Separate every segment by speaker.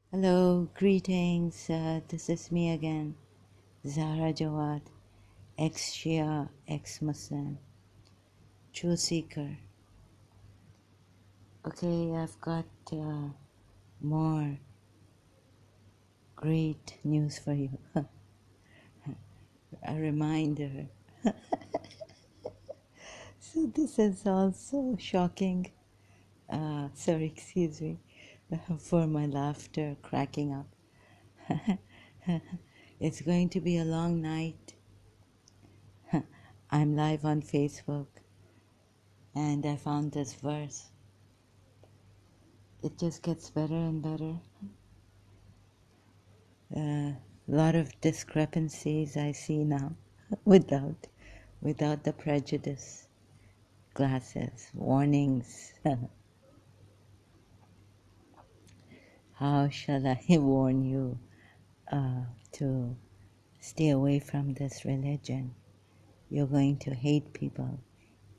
Speaker 1: Hello, greetings. This is me again, Zahra Jawad, ex-Shia, ex-Muslim, true seeker. Okay, I've got more great news for you. A reminder. So this is also shocking. Sorry, excuse me for my laughter cracking up. It's going to be a long night. I'm live on Facebook and I found this verse. It just gets better and better. A lot of discrepancies I see now without the prejudice glasses, warnings. How shall I warn you to stay away from this religion? You're going to hate people,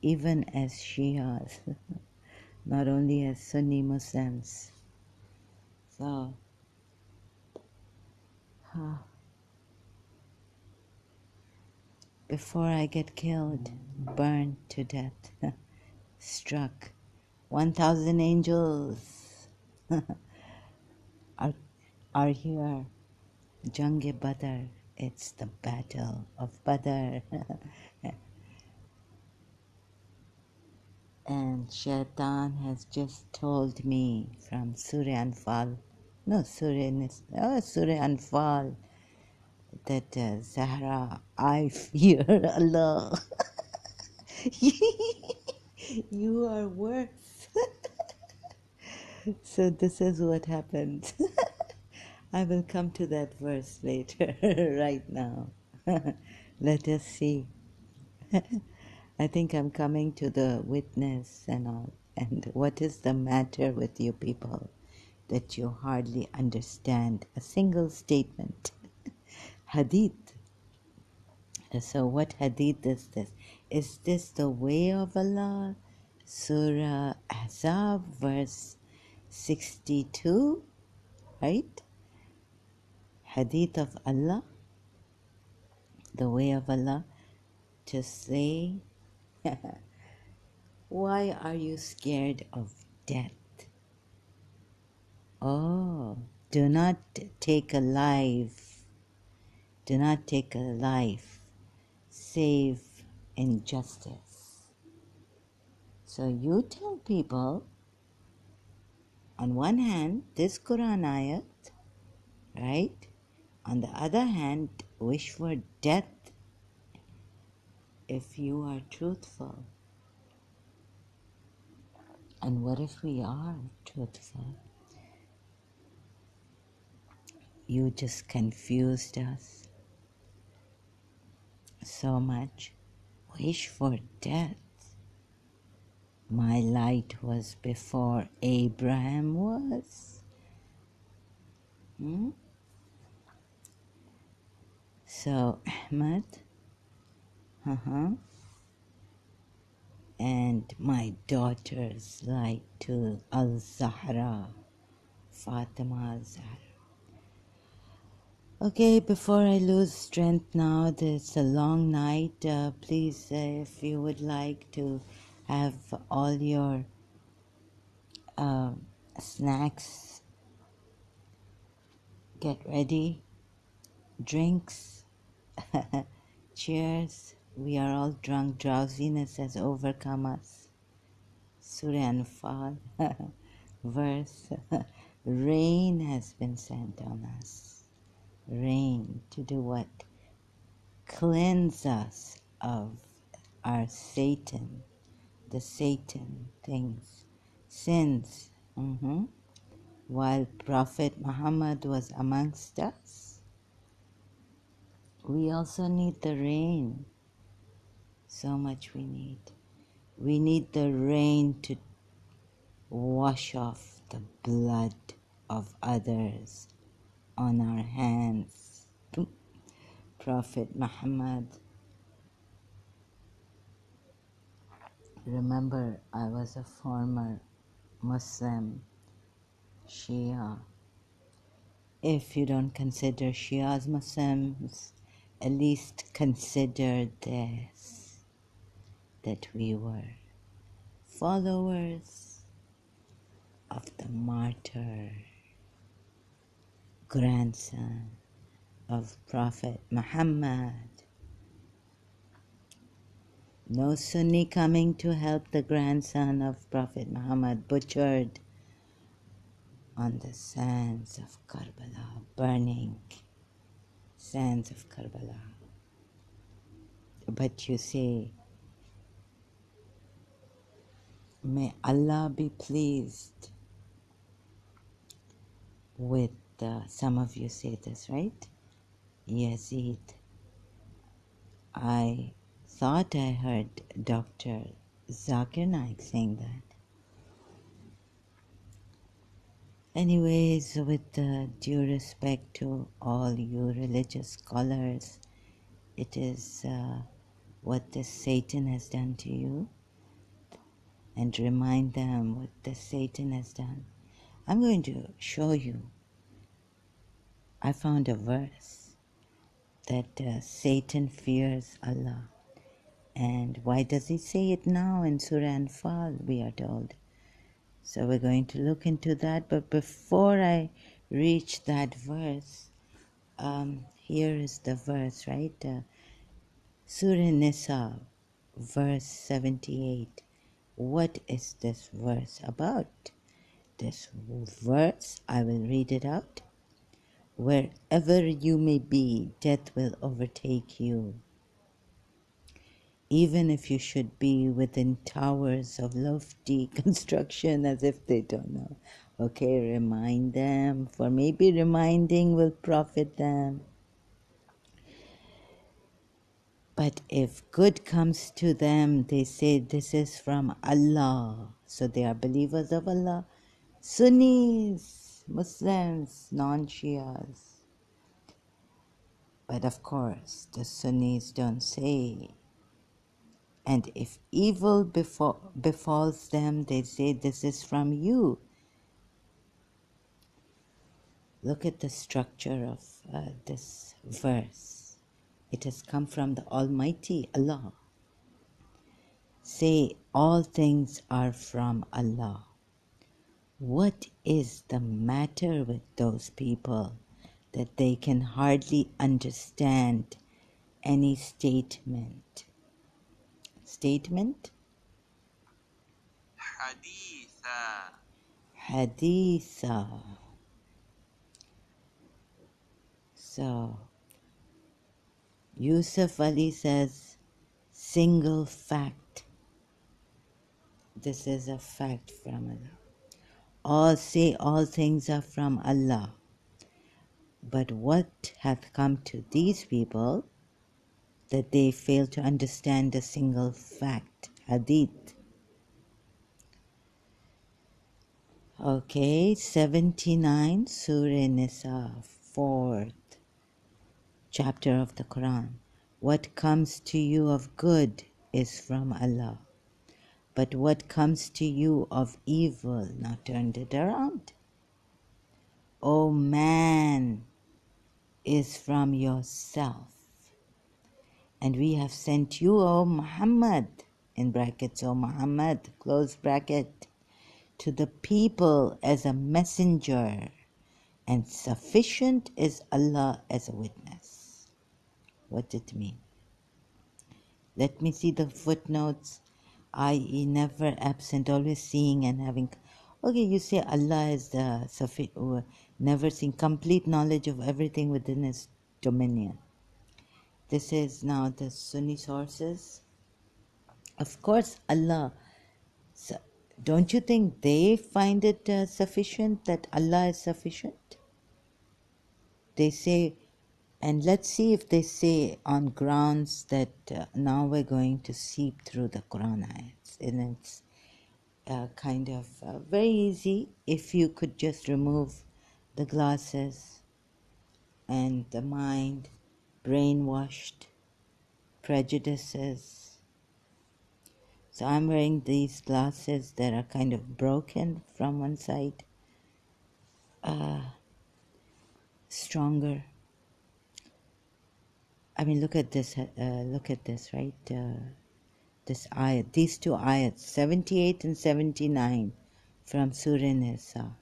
Speaker 1: even as Shias, not only as Sunni Muslims. So, before I get killed, burned to death, struck, 1,000 angels are here. Jang-e Badr, it's the battle of Badr. And Shaitan has just told me from Surah Anfal, Surah Anfal, that Zahra, I fear Allah. You are worse. So this is what happened. I will come to that verse later, right now. Let us see. I think I'm coming to the witness and all. And what is the matter with you people that you hardly understand a single statement? Hadith. So what hadith is this? Is this the way of Allah? Surah Ahzab, verse 62, right? Hadith of Allah, the way of Allah, to say, why are you scared of death? Oh, do not take a life, do not take a life, save in justice. So you tell people, on one hand, this Quran ayat, right? On the other hand, wish for death if you are truthful. And what if we are truthful? You just confused us so much. Wish for death. My light was before Abraham was. So Ahmed, and my daughter's light to Al-Zahra, Fatima Al-Zahra. Okay, before I lose strength now, it's a long night. Please, if you would like to have all your snacks, get ready, drinks, cheers. We are all drunk. Drowsiness has overcome us. Surah Anfal, verse. Rain has been sent on us. Rain to do what? Cleanse us of our Satan, the Satan things, sins. While Prophet Muhammad was amongst us, we also need the rain. So much we need. We need the rain to wash off the blood of others on our hands. Prophet Muhammad, remember, I was a former Muslim Shia, If you don't consider Shias Muslims, at least consider this, that we were followers of the martyr grandson of Prophet Muhammad. No Sunni coming to help the grandson of Prophet Muhammad butchered on the sands of Karbala, burning sands of Karbala. But you say, may Allah be pleased with, some of you say this, right? Yazid. I thought I heard Dr. Zakir Naik saying that. Anyways, with due respect to all you religious scholars, it is what this Satan has done to you, and remind them what this Satan has done. I'm going to show you. I found a verse that Satan fears Allah. And why does he say it now in Surah Anfal, we are told. So we're going to look into that. But before I reach that verse, here is the verse, right? Surah Nisa, verse 78. What is this verse about? This verse, I will read it out. Wherever you may be, death will overtake you. Even if you should be within towers of lofty construction, as if they don't know. Okay, remind them, for maybe reminding will profit them. But if good comes to them, they say this is from Allah. So they are believers of Allah. Sunnis, Muslims, non-Shias. But of course, the Sunnis don't say. And if evil befalls them, they say this is from you. Look at the structure of this verse. It has come from the Almighty Allah. Say all things are from Allah. What is the matter with those people that they can hardly understand any statement? Statement? Haditha. Haditha. So, Yusuf Ali says, single fact. This is a fact from Allah. All things are from Allah. But what hath come to these people that they fail to understand a single fact? Hadith. Okay, 79, Surah Nisa, 4th chapter of the Quran. What comes to you of good is from Allah. But what comes to you of evil, now turned it around. O man, is from yourself. And we have sent you, O Muhammad, in brackets, O Muhammad, close bracket, to the people as a messenger, and sufficient is Allah as a witness. What did it mean? Let me see the footnotes, i.e. never absent, always seeing and having. Okay, you say Allah is the never seeing, complete knowledge of everything within His dominion. This is now the Sunni sources. Of course, Allah. So don't you think they find it sufficient that Allah is sufficient? They say, and let's see if they say on grounds that now we're going to seep through the Quran ayats. And it's kind of very easy if you could just remove the glasses and the mind, brainwashed, prejudices. So I'm wearing these glasses that are kind of broken from one side. stronger. I mean, look at this, right? This ayat, these two ayats, 78 and 79 from Surah Nisa.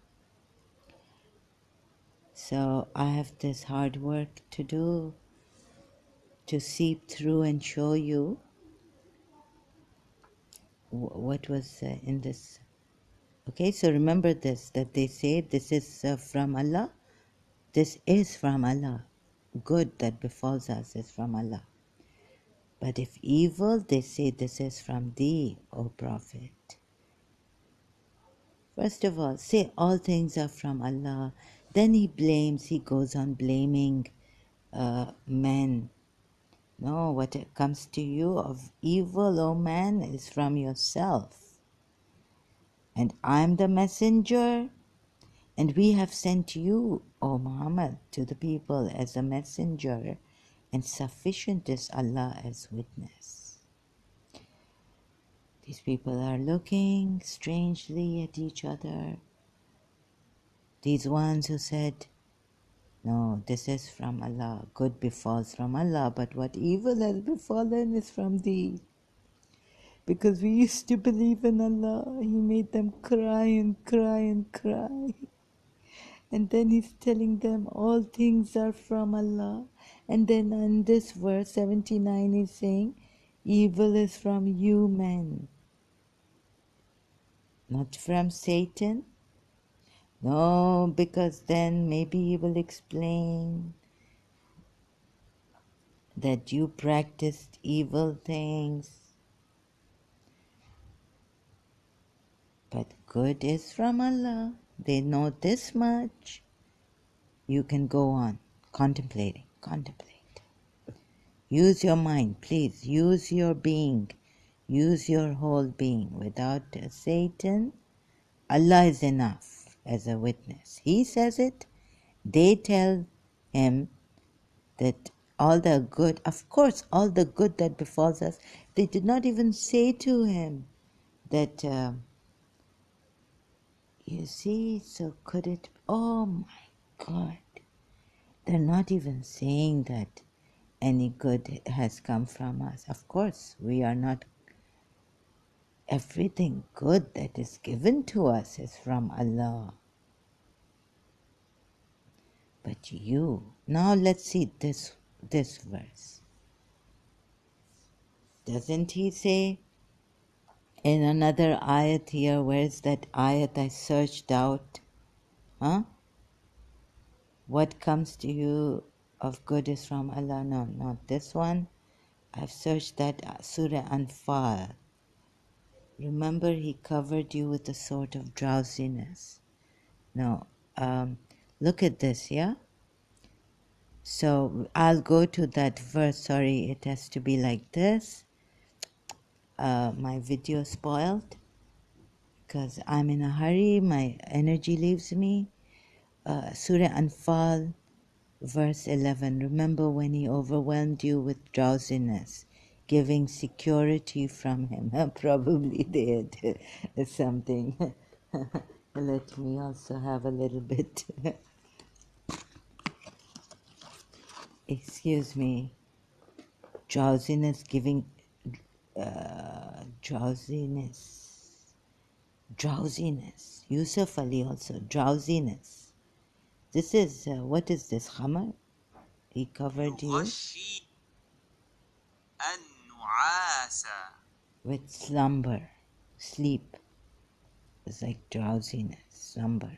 Speaker 1: So I have this hard work to do to seep through and show you what was in this. Okay, so remember this, that they say this is from Allah. This is from Allah. Good that befalls us is from Allah. But if evil, they say this is from thee, O Prophet. First of all, say all things are from Allah. Then he goes on blaming men. No, what comes to you of evil, O man, is from yourself. And I'm the messenger, and we have sent you, O Muhammad, to the people as a messenger, and sufficient is Allah as witness. These people are looking strangely at each other. These ones who said, no, this is from Allah, good befalls from Allah, but what evil has befallen is from thee. Because we used to believe in Allah, He made them cry and cry and cry. And then He's telling them all things are from Allah. And then in this verse 79 He's saying, evil is from you men, not from Satan. No, because then maybe He will explain that you practiced evil things. But good is from Allah. They know this much. You can go on contemplating. Contemplate. Use your mind, please. Use your being. Use your whole being. Without Satan, Allah is enough as a witness. He says it. They tell him that all the good, of course, all the good that befalls us, they did not even say to him that, you see, so could it, oh my God, they're not even saying that any good has come from us. Of course, we are not, everything good that is given to us is from Allah. But you, now let's see this verse. Doesn't he say in another ayat here, where's that ayat I searched out? Huh? What comes to you of good is from Allah? No, not this one. I've searched that Surah Anfal. Remember, He covered you with a sort of drowsiness. No, look at this, yeah? So I'll go to that verse. Sorry, it has to be like this. My video spoiled because I'm in a hurry. My energy leaves me. Surah Anfal, verse 11. Remember when He overwhelmed you with drowsiness, giving security from Him. Probably they had something. Let me also have a little bit. Excuse me. Drowsiness, giving drowsiness. Yusuf Ali also, drowsiness. This is, what is this, Khamar? He covered you with slumber, sleep. It's like drowsiness, slumber.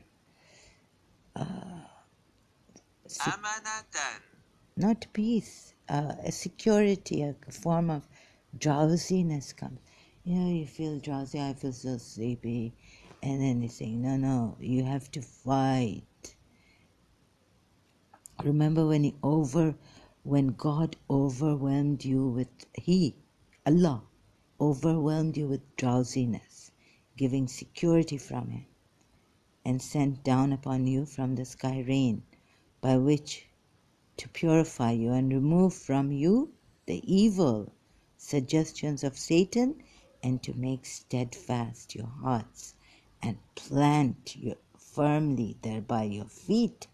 Speaker 1: Not peace, a security, a form of drowsiness comes. You feel drowsy, I feel so sleepy. And then they say, no, you have to fight. Remember when God overwhelmed you with, Allah, overwhelmed you with drowsiness, giving security from Him, and sent down upon you from the sky rain, by which to purify you and remove from you the evil suggestions of Satan, and to make steadfast your hearts and plant you firmly thereby your feet,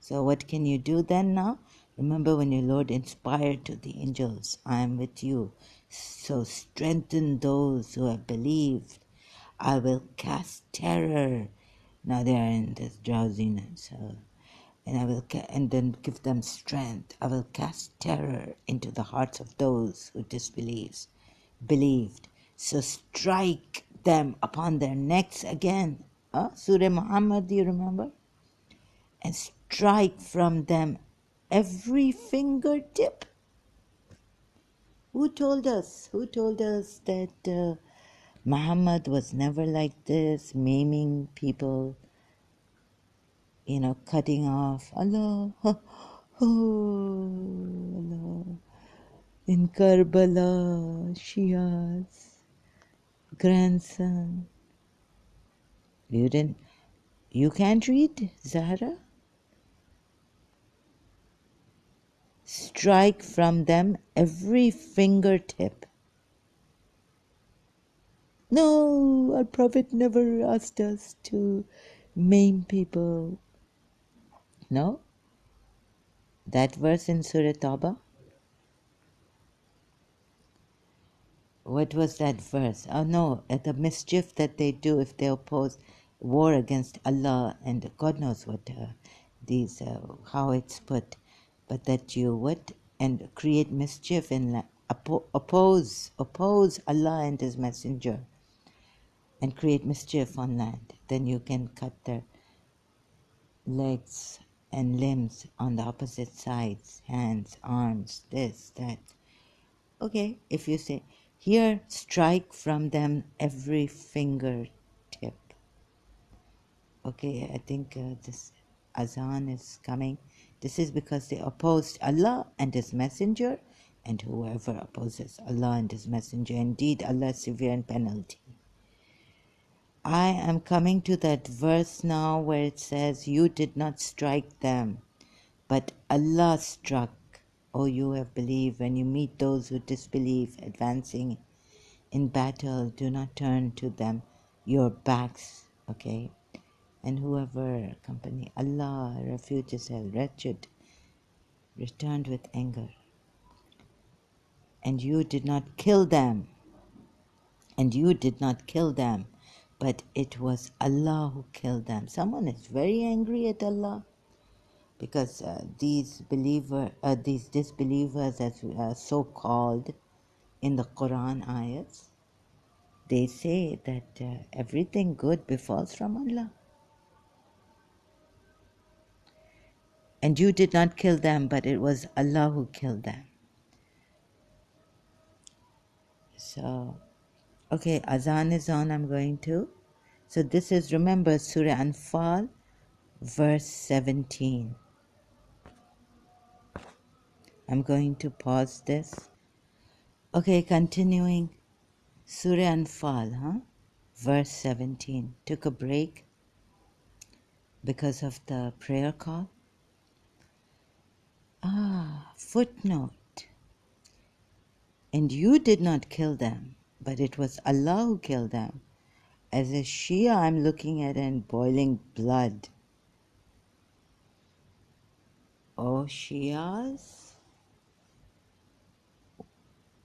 Speaker 1: So what can you do then now? Remember when your Lord inspired to the angels, I am with you. So strengthen those who have believed. I will cast terror. Now they are in this drowsiness. And I will and then give them strength. I will cast terror into the hearts of those who believed. So strike them upon their necks again. Surah Muhammad, do you remember? And strike from them every fingertip. Who told us? Who told us that Muhammad was never like this, maiming people, cutting off? Allah, Allah. In Karbala, Shia's grandson. You can't read, Zahra? Strike from them every fingertip. No, our Prophet never asked us to maim people. No? That verse in Surah Tawbah? What was that verse? Oh no, at the mischief that they do if they oppose war against Allah, and God knows what how it's put, but that you would and create mischief and oppose Allah and His Messenger and create mischief on land, then you can cut their legs and limbs on the opposite sides, hands, arms, this, that. Okay, if you say, here, strike from them every fingertip. Okay, I think this azan is coming. This is because they opposed Allah and His Messenger, and whoever opposes Allah and His Messenger, indeed Allah is severe in penalty. I am coming to that verse now where it says, you did not strike them, but Allah struck. O you have believed, when you meet those who disbelieve, advancing in battle, do not turn to them your backs, okay? And whoever accompany Allah, refuge is hell, wretched, returned with anger. And you did not kill them, but it was Allah who killed them. Someone is very angry at Allah because these disbelievers, as so called in the Quran ayats, they say that everything good befalls from Allah. And you did not kill them, but it was Allah who killed them. So, okay, Azan is on, I'm going to. So this is, remember, Surah Anfal, verse 17. I'm going to pause this. Okay, continuing. Surah Anfal, verse 17. Took a break because of the prayer call. Footnote. And you did not kill them, but it was Allah who killed them. As a Shia, I'm looking at and boiling blood. Oh, Shias?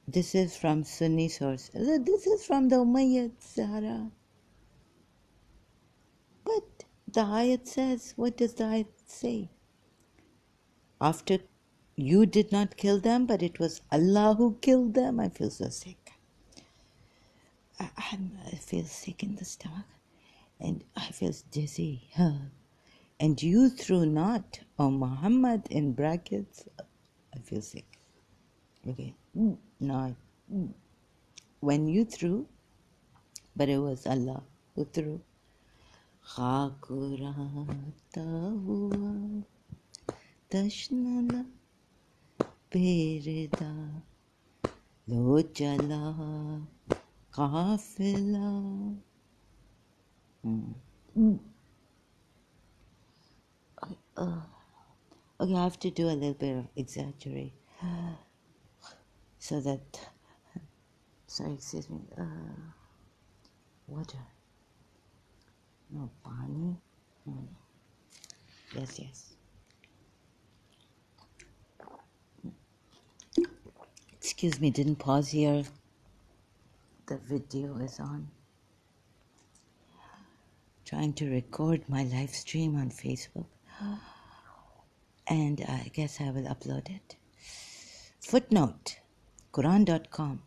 Speaker 1: This is from Sunni source. This is from the Umayyads, Zahra. But the ayat says, what does the ayat say? After you did not kill them, but it was Allah who killed them. I feel so sick. I feel sick in the stomach. And I feel dizzy. And you threw not, O Muhammad, in brackets. I feel sick. Okay. No. When you threw, but it was Allah who threw. Khakurata hua tashnala perda lo chala kafila. Okay, I have to do a little bit of exaggerate so that, sorry, excuse me, water. No, pani. Yes. Excuse me, didn't pause here. The video is on. Trying to record my live stream on Facebook. And I guess I will upload it. Footnote, Quran.com.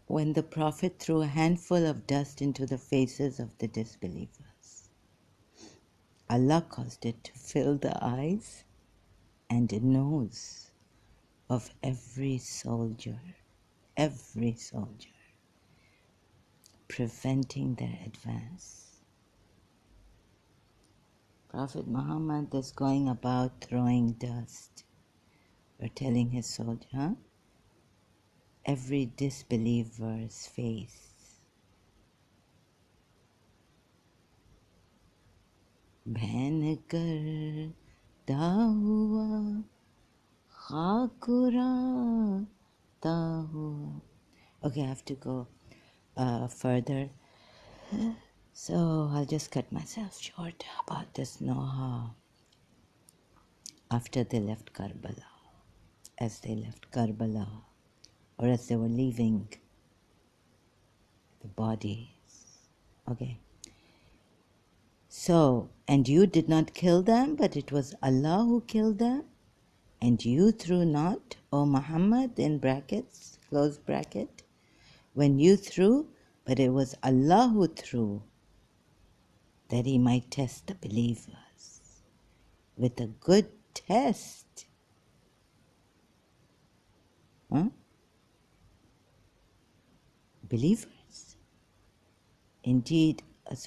Speaker 1: When the Prophet threw a handful of dust into the faces of the disbelievers, Allah caused it to fill the eyes and nose of every soldier, preventing their advance. Prophet Muhammad is going about throwing dust or telling his soldier, every disbeliever's face. बहन करता हुआ खाकुराता हुआ. Okay, I have to go further. So I'll just cut myself short about this Noha. After they left Karbala, as they left Karbala, or as they were leaving the bodies. Okay. So, and you did not kill them, but it was Allah who killed them, and you threw not, O Muhammad, in brackets, close bracket, when you threw, but it was Allah who threw, that he might test the believers with a good test. Huh? Believers. Indeed, what's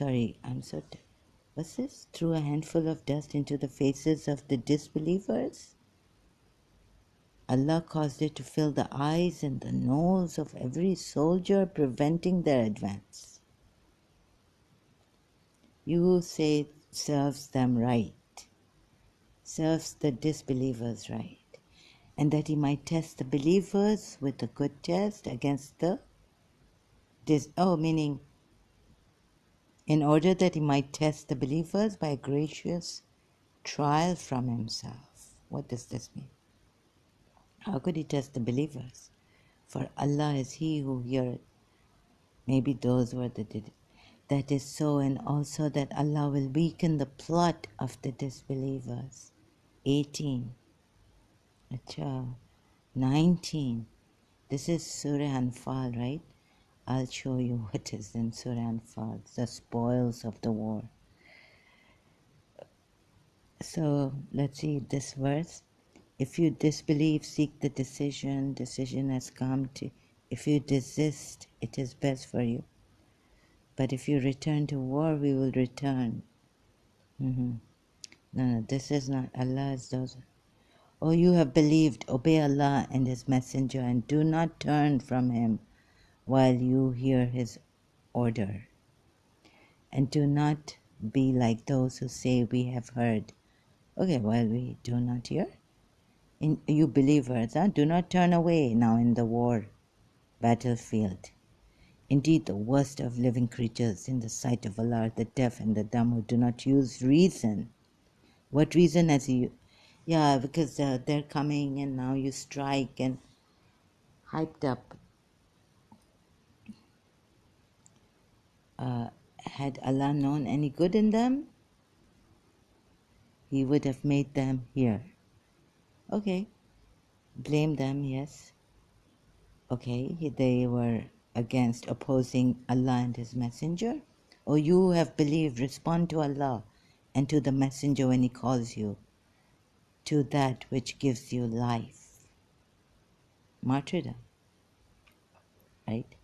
Speaker 1: this? Threw a handful of dust into the faces of the disbelievers? Allah caused it to fill the eyes and the nose of every soldier, preventing their advance. You say serves them right, serves the disbelievers right, and that he might test the believers with a good test against the meaning in order that he might test the believers by a gracious trial from himself. What does this mean? How could he test the believers? For Allah is he who heareth. Maybe those were the did it. That is so, and also that Allah will weaken the plot of the disbelievers. 18. Acha. 19. This is Surah Anfal, right? I'll show you what is in Surah Anfal, the spoils of the war. So let's see this verse. If you disbelieve, seek the decision. Decision has come to. If you desist, it is best for you. But if you return to war, we will return. No, this is not. Allah is those. Oh, you have believed, obey Allah and His Messenger, and do not turn from Him while you hear His order. And do not be like those who say, we have heard. Okay, while we do not hear. You believers, do not turn away now in the war battlefield. Indeed, the worst of living creatures in the sight of Allah are the deaf and the dumb who do not use reason. What reason has He? Yeah, because they're coming and now you strike and hyped up. Had Allah known any good in them, He would have made them hear. Okay, blame them, yes. Okay, they were against opposing Allah and His Messenger. Oh, you have believed, respond to Allah and to the Messenger when He calls you to that which gives you life. Martyrdom. Right?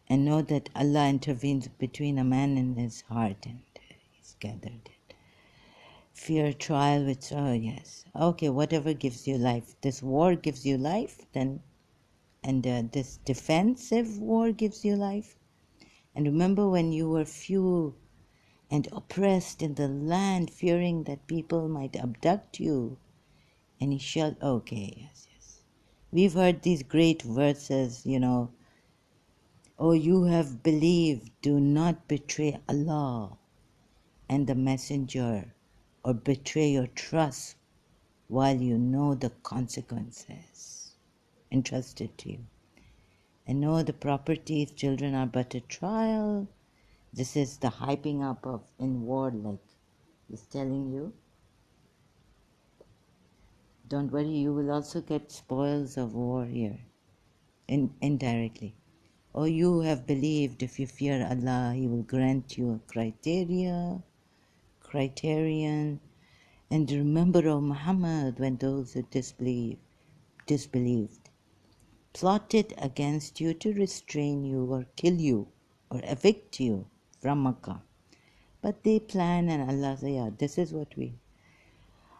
Speaker 1: And know that Allah intervenes between a man and his heart, and He's gathered it. Fear, trial, which, oh yes. Okay, whatever gives you life. This war gives you life, then, and this defensive war gives you life. And remember when you were few and oppressed in the land, fearing that people might abduct you, and He shall, okay, yes. We've heard these great verses, Oh, you have believed, do not betray Allah and the Messenger, or betray your trust while you know the consequences entrusted to you. And know the properties, children are but a trial. This is the hyping up of in war, like he's telling you. Don't worry, you will also get spoils of war here, indirectly. Oh, you have believed if you fear Allah, He will grant you a criterion. And remember, O Muhammad, when those who disbelieved, plotted against you to restrain you or kill you or evict you from Makkah. But they plan and Allah says, yeah, this is what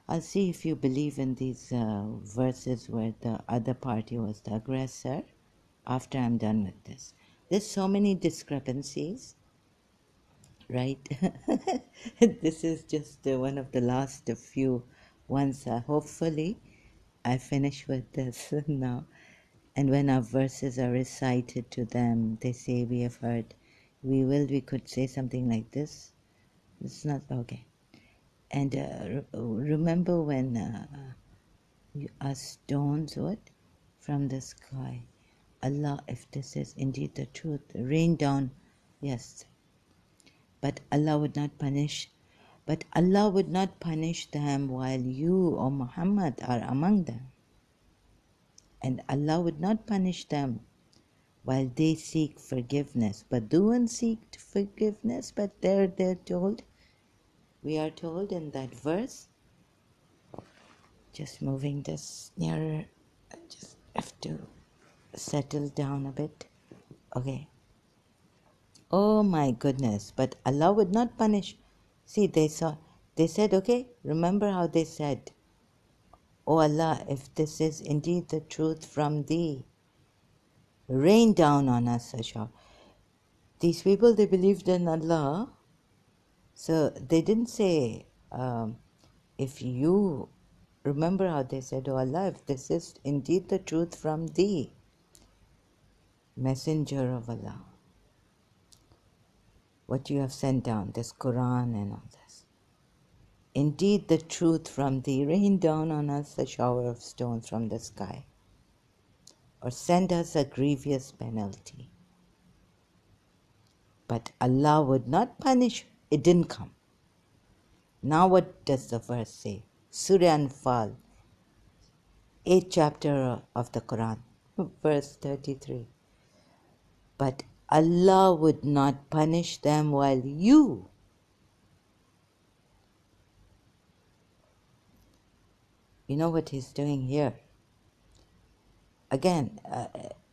Speaker 1: I'll see if you believe in these verses where the other party was the aggressor after I'm done with this. There's so many discrepancies, right? This is just one of the last few ones. Hopefully, I finish with this now. And when our verses are recited to them, they say, we have heard, we could say something like this. It's not, okay. And remember when stones, what? From the sky. Allah, if this is indeed the truth, rain down. Yes. But Allah would not punish. But Allah would not punish them while you, O Muhammad, are among them. And Allah would not punish them while they seek forgiveness. But do and seek forgiveness, but they're told, we are told in that verse, just moving this nearer, I just have to settle down a bit. Okay. Oh my goodness, but Allah would not punish. See, they said, okay, remember how they said, oh Allah, if this is indeed the truth from thee, rain down on us a shower. These people, they believed in Allah, so they didn't say, if you, remember how they said, oh Allah, if this is indeed the truth from thee, messenger of Allah, what you have sent down, this Quran and all this. Indeed, the truth from thee, rain down on us a shower of stones from the sky, or send us a grievous penalty. But Allah would not punish. It didn't come. Now what does the verse say? Surah Anfal, 8th chapter of the Quran, verse 33. But Allah would not punish them while you. You know what He's doing here? Again,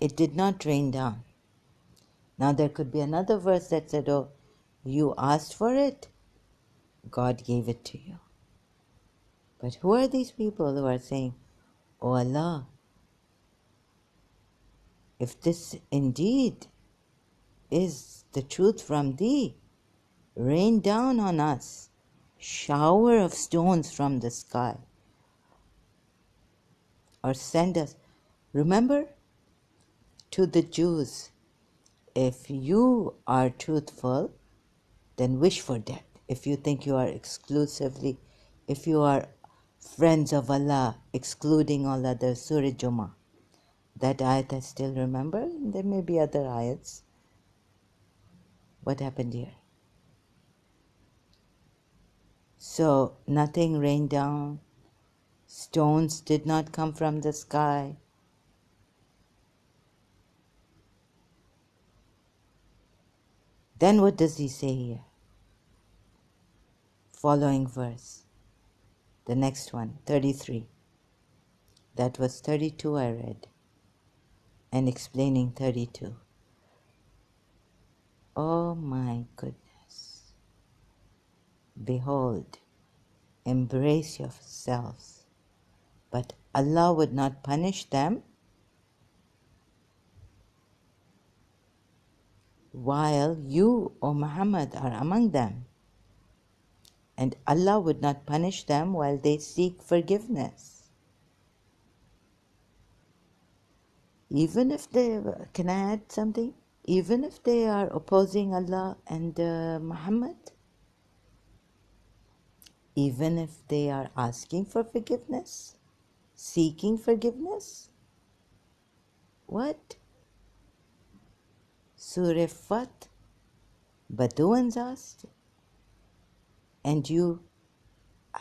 Speaker 1: it did not rain down. Now there could be another verse that said, oh, you asked for it, God gave it to you. But who are these people who are saying, oh Allah, if this indeed is the truth from thee, rain down on us shower of stones from the sky, or send us. Remember, to the Jews, if you are truthful, then wish for death. If you think you are exclusively, if you are friends of Allah, excluding all others, Surah Jummah. That ayat I still remember. There may be other ayats. What happened here? So nothing rained down. Stones did not come from the sky. Then what does he say here? Following verse. The next one, 33. That was 32 I read. And explaining 32. Oh my goodness. Behold, embrace yourselves. But Allah would not punish them while you, O Muhammad, are among them. And Allah would not punish them while they seek forgiveness. Even if they, can I add something? Even if they are opposing Allah and Muhammad, even if they are asking for forgiveness, seeking forgiveness? What? Surah Fat? Bedouins asked. And you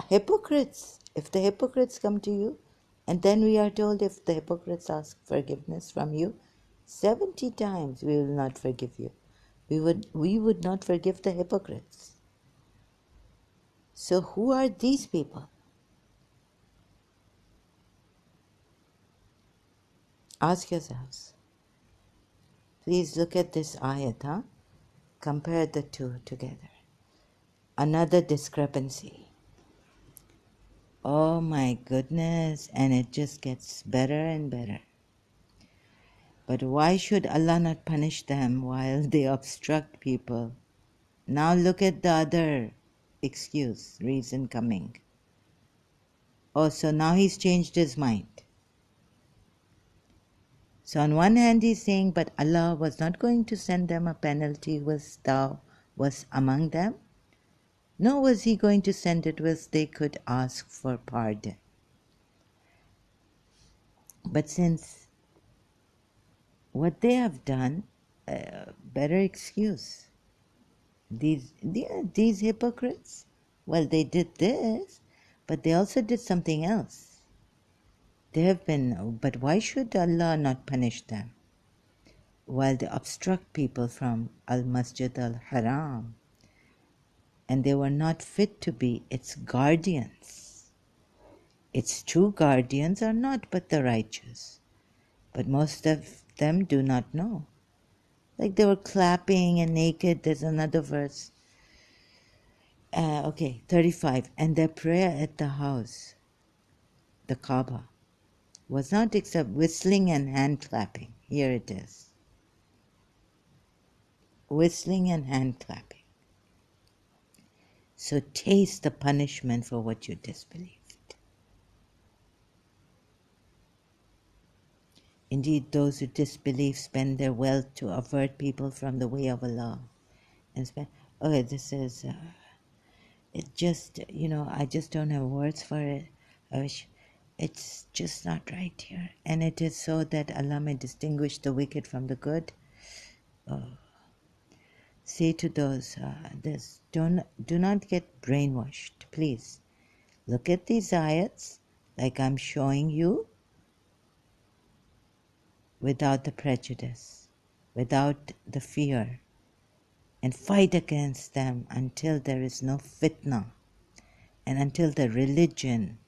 Speaker 1: hypocrites, if the hypocrites come to you, and then we are told if the hypocrites ask forgiveness from you, 70 times we will not forgive you. We would not forgive the hypocrites. So who are these people? Ask yourselves. Please look at this ayat, huh? Compare the two together. Another discrepancy. Oh my goodness, and it just gets better and better. But why should Allah not punish them while they obstruct people? Now look at the other reason coming. Oh, so now he's changed his mind. So on one hand he's saying, but Allah was not going to send them a penalty was among them. Nor was he going to send it was they could ask for pardon. But since what they have done, better excuse. These hypocrites, well, they did this, but they also did something else. They have been, but why should Allah not punish them while they obstruct people from Al-Masjid Al-Haram? And they were not fit to be its guardians. Its true guardians are not but the righteous, but most of them do not know. Like they were clapping and naked. There's another verse. 35. And their prayer at the house, the Kaaba, was not except whistling and hand clapping. Here it is. Whistling and hand clapping. So taste the punishment for what you disbelieved. Indeed, those who disbelieve spend their wealth to avert people from the way of Allah. And this is, it just, I just don't have words for it. I wish it's just not right here. And it is so that Allah may distinguish the wicked from the good. Say to those, do not get brainwashed, please. Look at these ayats, like I'm showing you, without the prejudice, without the fear, and fight against them until there is no fitna, and until the religion,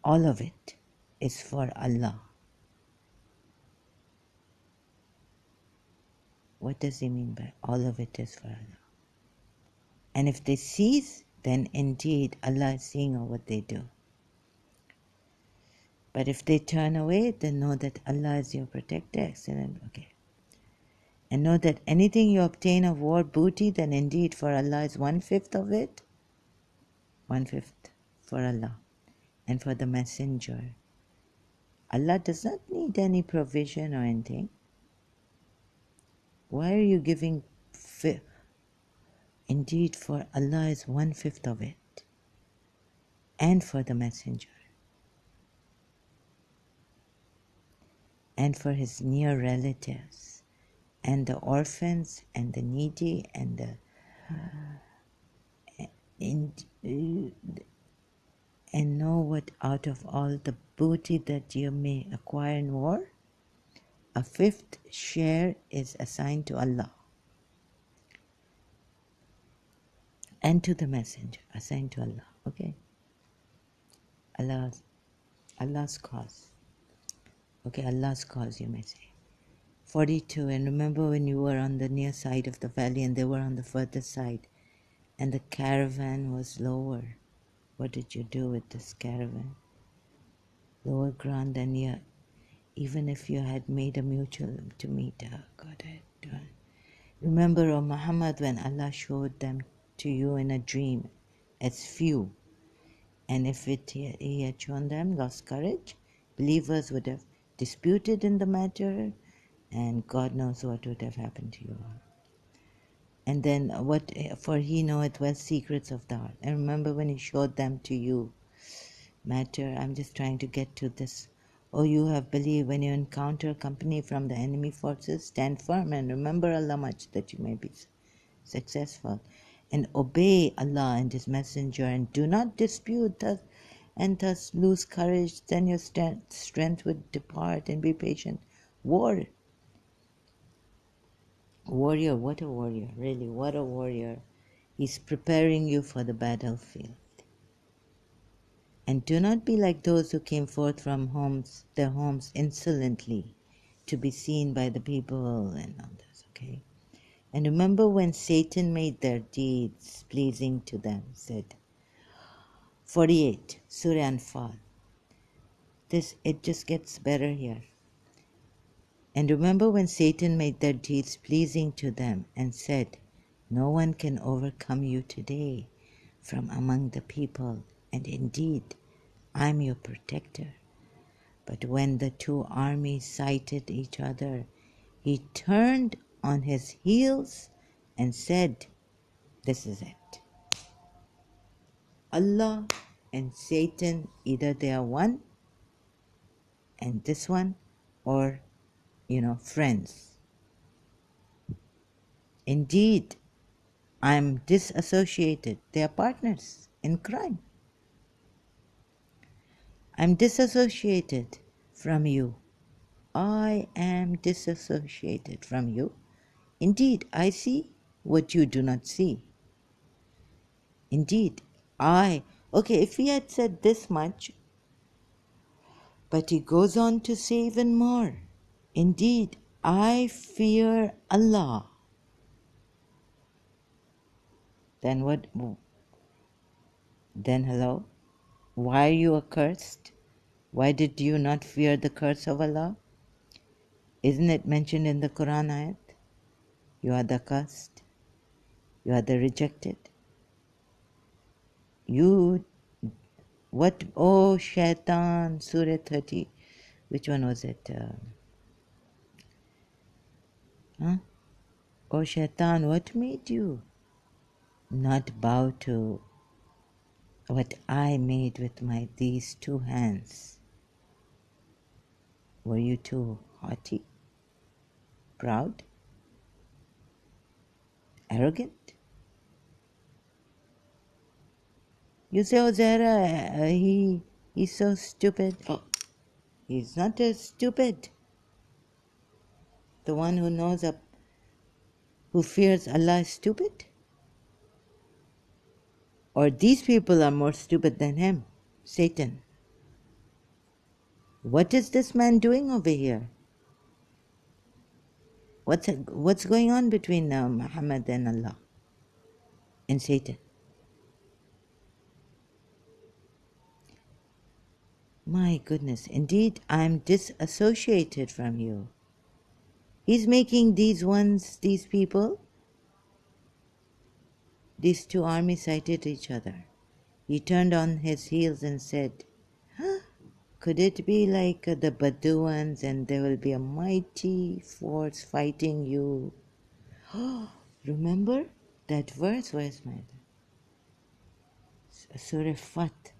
Speaker 1: all of it, is for Allah. What does he mean by all of it is for Allah? And if they cease, then indeed Allah is seeing all what they do. But if they turn away, then know that Allah is your protector. Excellent. Okay. And know that anything you obtain of war booty, then indeed for Allah is 1/5 of it. 1/5 for Allah. And for the messenger. Allah does not need any provision or anything. Why are you giving? Indeed for Allah is 1/5 of it. And for the messenger. And for his near relatives, and the orphans, and the needy, and and know what out of all the booty that you may acquire in war, a 5th share is assigned to Allah and to the messenger, assigned to Allah. Okay, Allah's cause. Okay, Allah's cause, you may say. 42. And remember when you were on the near side of the valley and they were on the further side, and the caravan was lower. What did you do with this caravan? Lower ground than you, even if you had made a mutual to meet. God had done. Remember, O Muhammad, when Allah showed them to you in a dream as few, and if He had shown them lost courage, believers would have disputed in the matter, and God knows what would have happened to you all. And then what, for he knoweth well secrets of the heart. And remember when he showed them to you. Matter, I'm just trying to get to this. Oh, you have believed when you encounter company from the enemy forces, stand firm and remember Allah much that you may be successful. And obey Allah and His Messenger and do not dispute thus, and thus lose courage, then your strength would depart, and be patient. Warrior, what a warrior, really, what a warrior. He's preparing you for the battlefield. And do not be like those who came forth from their homes insolently to be seen by the people and others, okay? And remember when Satan made their deeds pleasing to them, said 48, Surah Anfal. It just gets better here. And remember when Satan made their deeds pleasing to them and said, no one can overcome you today from among the people, and indeed, I'm your protector. But when the two armies sighted each other, he turned on his heels and said, this is it. Allah and Satan, either they are one and this one, or, friends. Indeed, I'm disassociated. They are partners in crime. I'm disassociated from you. I am disassociated from you. Indeed, I see what you do not see. Indeed, okay, if he had said this much, but he goes on to say even more. Indeed, I fear Allah. Then what? Then hello? Why are you accursed? Why did you not fear the curse of Allah? Isn't it mentioned in the Quran ayat? You are the cursed. You are the rejected. Oh, Shaitan, Surah 30. Which one was it? Oh, Shaitan, what made you not bow to what I made with these two hands? Were you too haughty, proud, arrogant? You say, oh, Zahra, he's so stupid. Oh, he's not as stupid. The one who who fears Allah is stupid? Or these people are more stupid than him, Satan. What is this man doing over here? What's going on between Muhammad and Allah and Satan? My goodness, indeed, I'm disassociated from you. He's making these people, these two armies sighted each other. He turned on his heels and said, could it be like the Bedouins and there will be a mighty force fighting you? Remember that verse? Where's my Surah Fat?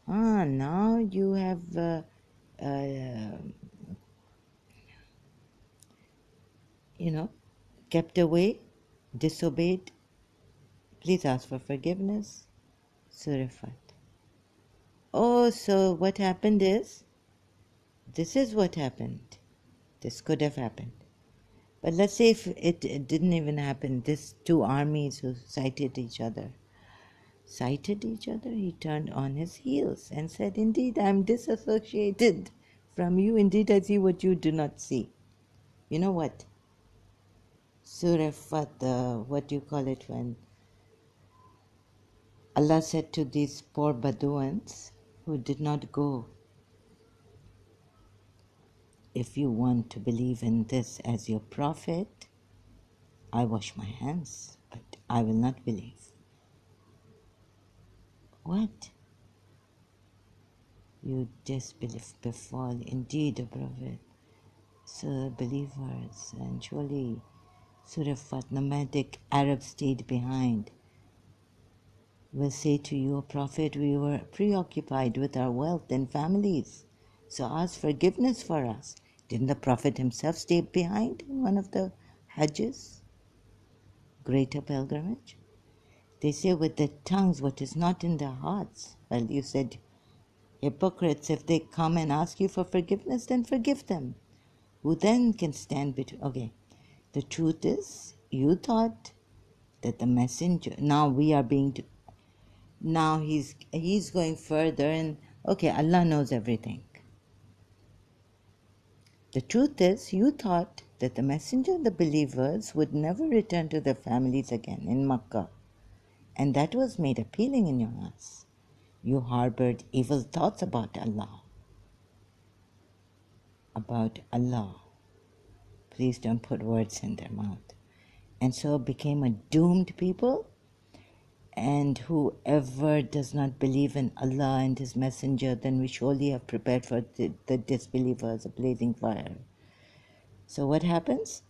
Speaker 1: Now you have kept away, disobeyed. Please ask for forgiveness. Surah Fat. Oh, so what happened is, this is what happened. This could have happened. But let's say if it didn't even happen, these two armies who sighted each other, he turned on his heels and said, indeed, I am disassociated from you. Indeed, I see what you do not see. You know what? Surah Fat, what do you call it, when Allah said to these poor Bedouins who did not go, if you want to believe in this as your prophet, I wash my hands, but I will not believe. What? You disbelieve befall indeed a prophet. So believers, and surely Surafat, nomadic Arabs stayed behind, will say to you, O Prophet, we were preoccupied with our wealth and families, so ask forgiveness for us. Didn't the Prophet himself stay behind in one of the Hajjs, greater pilgrimage? They say with their tongues what is not in their hearts. Well, you said, hypocrites, if they come and ask you for forgiveness, then forgive them. Who then can stand between? Okay, the truth is, you thought that the messenger, now we are being, now he's going further and, okay, Allah knows everything. The truth is, you thought that the messenger and the believers would never return to their families again in Makkah, and that was made appealing in your hearts. You harbored evil thoughts about Allah. About Allah. Please don't put words in their mouth. And so became a doomed people. And whoever does not believe in Allah and His Messenger, then we surely have prepared for the disbelievers a blazing fire. So what happens?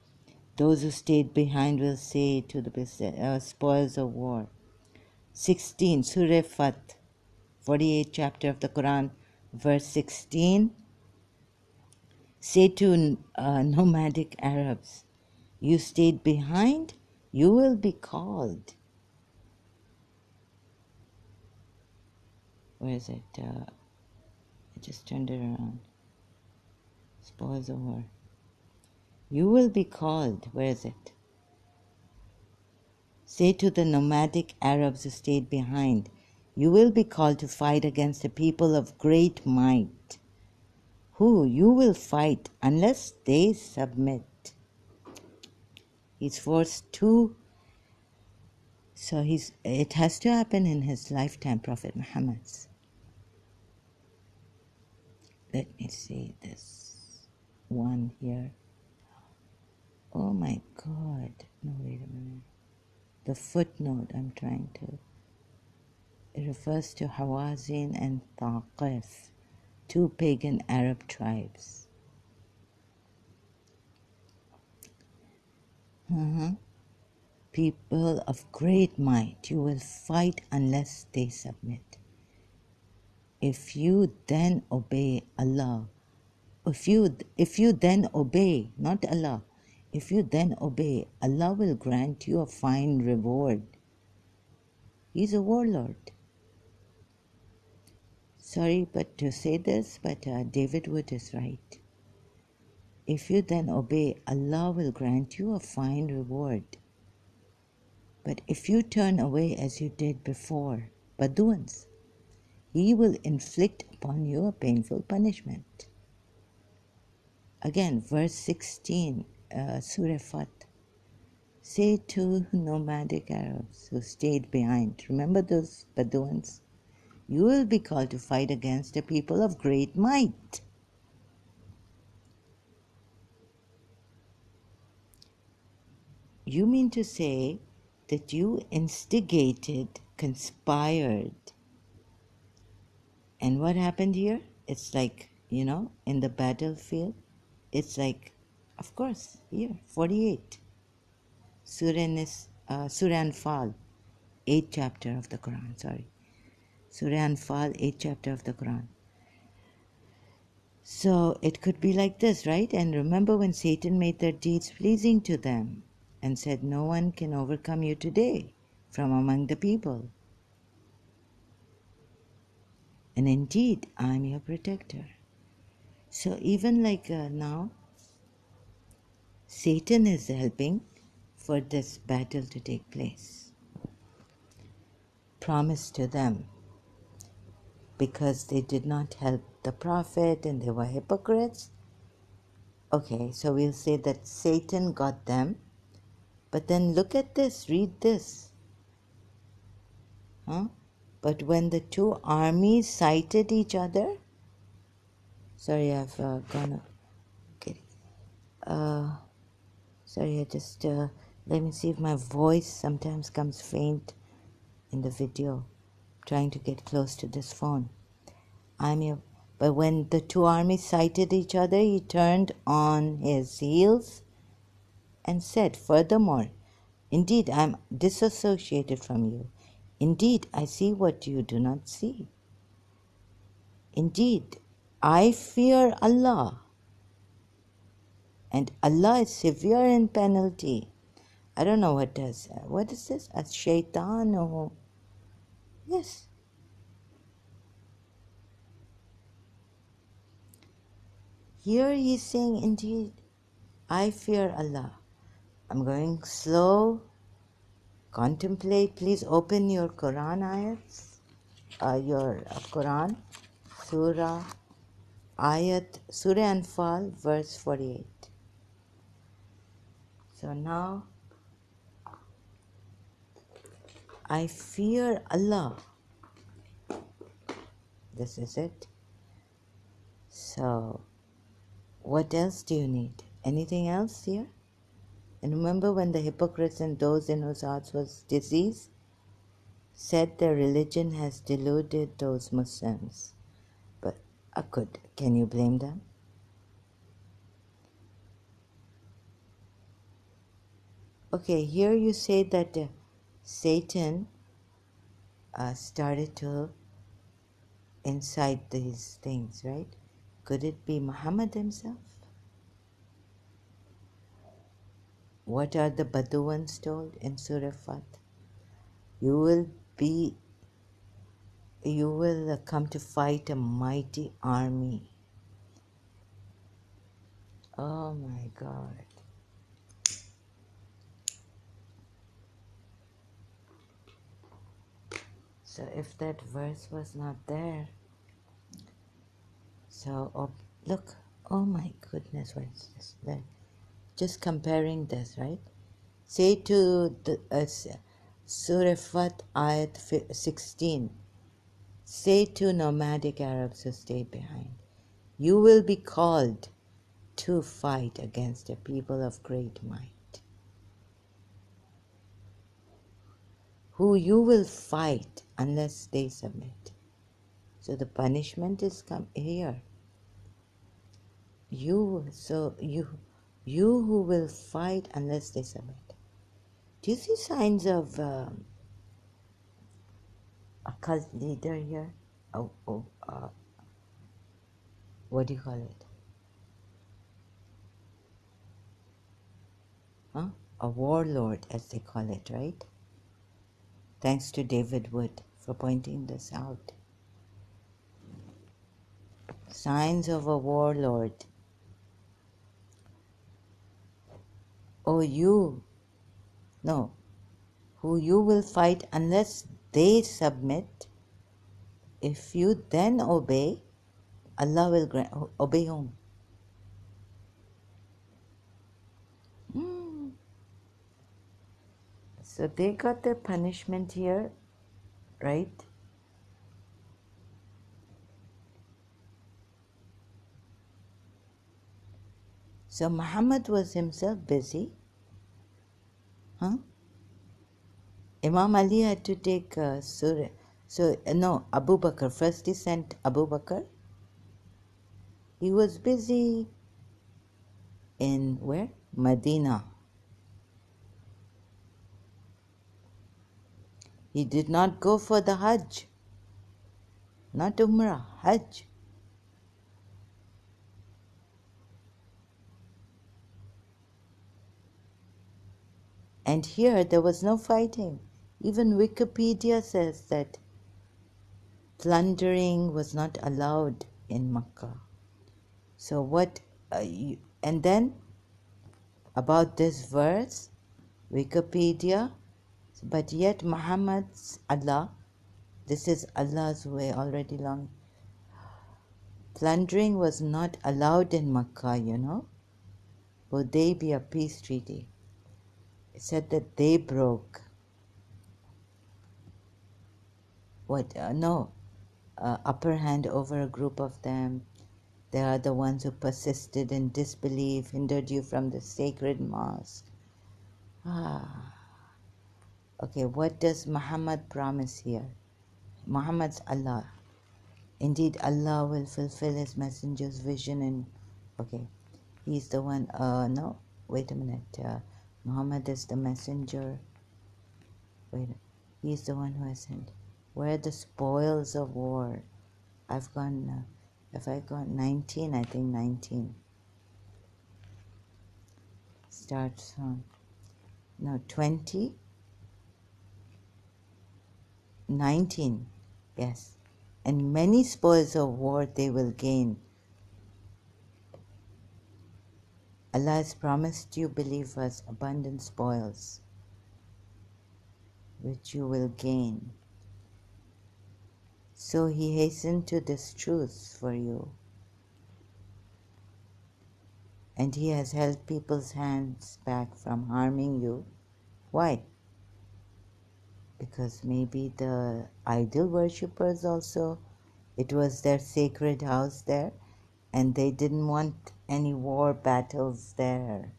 Speaker 1: Those who stayed behind will say to the spoils of war. 16, Surah Fat, 48th chapter of the Quran, verse 16. Say to nomadic Arabs, you stayed behind, you will be called. Where is it? I just turned it around. Spoils of war. You will be called. Where is it? Say to the nomadic Arabs who stayed behind, you will be called to fight against a people of great might, who you will fight unless they submit. He's forced to, so it has to happen in his lifetime, Prophet Muhammad's. Let me see this one here. Oh my God. No, wait a minute. The footnote I'm trying to. It refers to Hawazin and Thaqif, two pagan Arab tribes. People of great might, you will fight unless they submit. If you then obey Allah, if you then obey, not Allah, if you then obey, Allah will grant you a fine reward. He's a warlord. Sorry but to say this, but David Wood is right. If you then obey, Allah will grant you a fine reward. But if you turn away as you did before, Baduans, He will inflict upon you a painful punishment. Again, verse 16, Surah Fat. Say to nomadic Arabs who stayed behind, remember those Baduans? You will be called to fight against a people of great might. You mean to say that you instigated, conspired. And what happened here? It's like, in the battlefield, it's like, of course, here, 48. Surah Anfal, 8th chapter of the Quran, sorry. Surah Anfal, 8th chapter of the Quran. So it could be like this, right? And remember when Satan made their deeds pleasing to them and said, no one can overcome you today from among the people. And indeed, I am your protector. So even like now, Satan is helping for this battle to take place. Promised to them, because they did not help the Prophet and they were hypocrites. Okay, so we'll say that Satan got them. But then look at this, read this. But when the two armies sighted each other, sorry, I've gone. Okay. Sorry, I just let me see if my voice sometimes comes faint in the video. I'm trying to get close to this phone. But when the two armies sighted each other, he turned on his heels and said, "Furthermore, indeed I am disassociated from you. Indeed, I see what you do not see. Indeed, I fear Allah, and Allah is severe in penalty." I don't know what does. What is this? A shaitan or... Yes. Here he's saying, indeed, I fear Allah. I'm going slow. Contemplate. Please open your Quran ayats. Your Quran. Surah Anfal, verse 48. So now, I fear Allah. This is it. So, what else do you need? Anything else here? And remember when the hypocrites and those in whose hearts was disease said their religion has deluded those Muslims. But can you blame them? Okay, here you say that Satan started to incite these things, right? Could it be Muhammad himself? What are the Baduans told in Surah Fat? You will come to fight a mighty army. Oh my God. So if that verse was not there, so look, oh my goodness, what is this? Just comparing this, right? Say to the Surah Fat ayat 16, say to nomadic Arabs who stayed behind, you will be called to fight against a people of great might, who you will fight unless they submit. So the punishment is here. You who will fight unless they submit. Do you see signs of a cult leader here? What do you call it? Huh? A warlord, as they call it, right? Thanks to David Wood for pointing this out. Signs of a warlord. Who you will fight unless they submit. If you then obey, Allah will grant. Obey whom? So they got their punishment here, right? So Muhammad was himself busy. Huh? Imam Ali had to take Surah. So, no, Abu Bakr. First he sent Abu Bakr. He was busy in where? Medina. He did not go for the Hajj. Not Umrah, Hajj. And here there was no fighting. Even Wikipedia says that plundering was not allowed in Makkah. So what, and then about this verse, Wikipedia, but yet Muhammad's Allah, this is Allah's way already long. Plundering was not allowed in Makkah, Hudaybiyah peace treaty. It said that they broke. Upper hand over a group of them. They are the ones who persisted in disbelief, hindered you from the sacred mosque. Okay, what does Muhammad promise here? Muhammad's Allah. Indeed, Allah will fulfill his messenger's vision and, okay, he's the one, no, wait a minute. Muhammad is the messenger. Wait, he's the one who has sent. Where are the spoils of war? I've gone, have I gone 19? I think 19. Starts on, no, 20? 19, yes. And many spoils of war they will gain. Allah has promised you believers abundant spoils, which you will gain. So he hastened to this truth for you. And he has held people's hands back from harming you. Why? Because maybe the idol worshippers also, it was their sacred house there, and they didn't want any war battles there.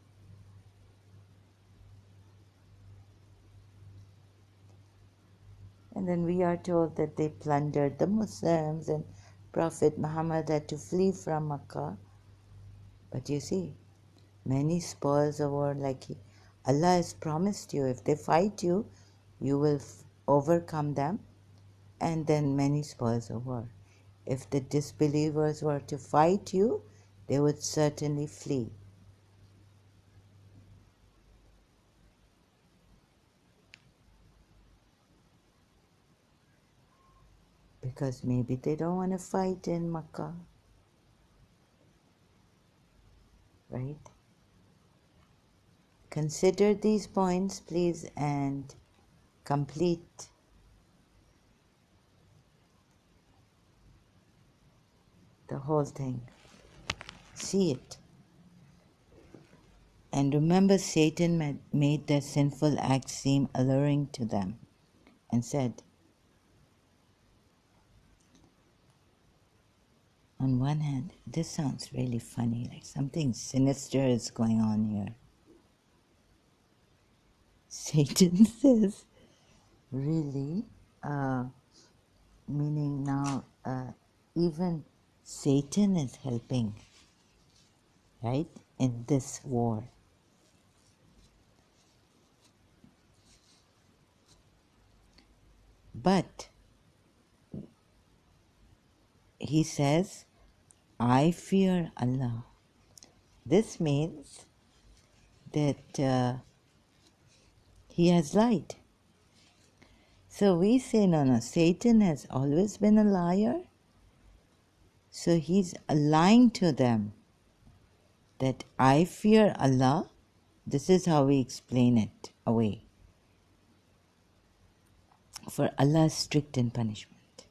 Speaker 1: And then we are told that they plundered the Muslims and Prophet Muhammad had to flee from Makkah. But you see, many spoils of war, Allah has promised you, if they fight you, you will overcome them, and then many spoils of war. If the disbelievers were to fight you, they would certainly flee. Because maybe they don't want to fight in Makkah, right? Consider these points, please, and complete the whole thing. See it. And remember, Satan made their sinful acts seem alluring to them and said, on one hand, this sounds really funny, like something sinister is going on here. Satan says, really? Meaning now, even Satan is helping, right, in this war. But he says, I fear Allah. This means that he has lied. So we say, no, Satan has always been a liar. So he's lying to them that I fear Allah. This is how we explain it away. For Allah is strict in punishment.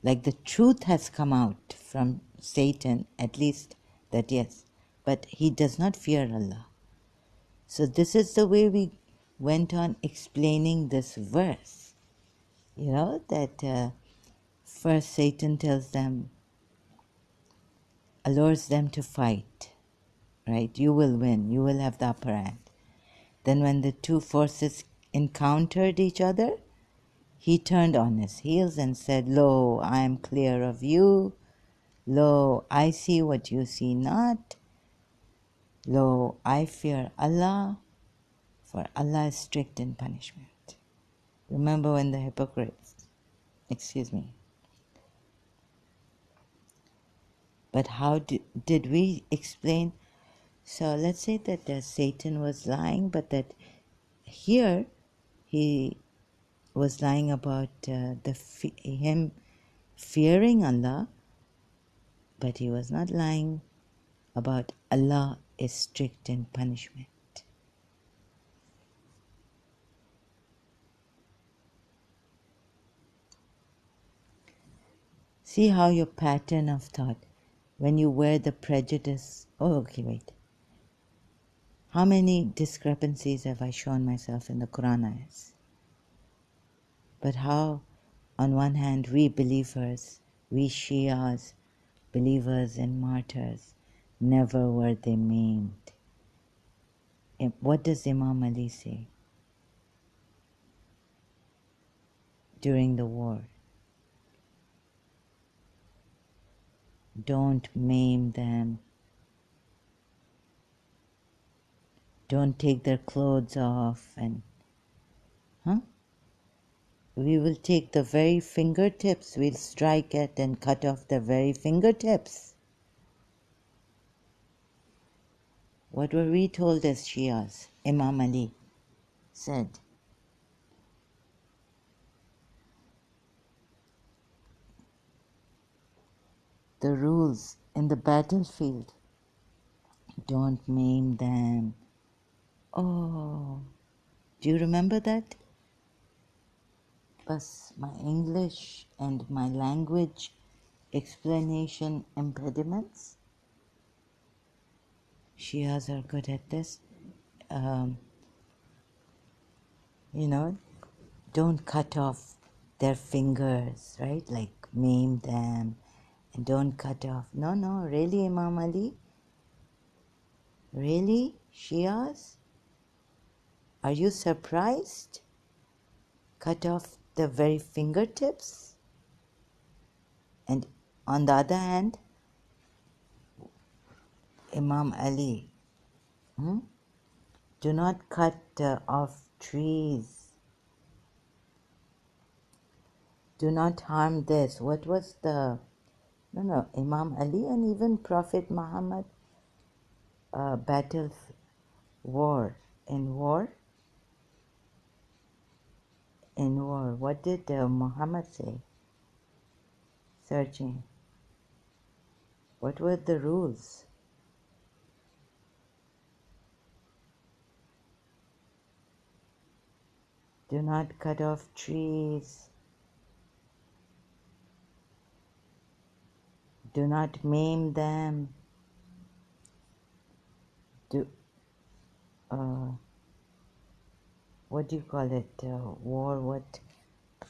Speaker 1: Like the truth has come out from Satan, at least that yes, but he does not fear Allah. So this is the way we went on explaining this verse. You know, that first Satan tells them, allures them to fight, right? You will win, you will have the upper hand. Then when the two forces encountered each other, he turned on his heels and said, Lo, I am clear of you. Lo, I see what you see not. Lo, I fear Allah, for Allah is strict in punishment. Remember when the hypocrites, But how did we explain? So let's say that Satan was lying, but that here he was lying about him fearing Allah, but he was not lying about Allah is strict in punishment. See how your pattern of thought, when you wear the prejudice. Oh, okay, wait. How many discrepancies have I shown myself in the Quran ayahs? But how, on one hand, we believers, we Shias, believers and martyrs, never were they maimed. What does Imam Ali say during the war? Don't maim them. don't take their clothes off, and we will take the very fingertips, we'll strike it and cut off the very fingertips. What were we told as Shias? Imam Ali said, the rules in the battlefield, don't maim them. Oh, do you remember that? Bas, my English and my language explanation impediments. Shias are good at this. You know, don't cut off their fingers, right? Like maim them, and don't cut off. No, really, Imam Ali? Really, Shias? Are you surprised? Cut off the very fingertips? And on the other hand, Imam Ali, do not cut off trees. Do not harm this. What was the... No, Imam Ali and even Prophet Muhammad, battle, war. In war, what did Muhammad say? Searching. What were the rules? Do not cut off trees. Do not maim them. Do, what do you call it? War, what?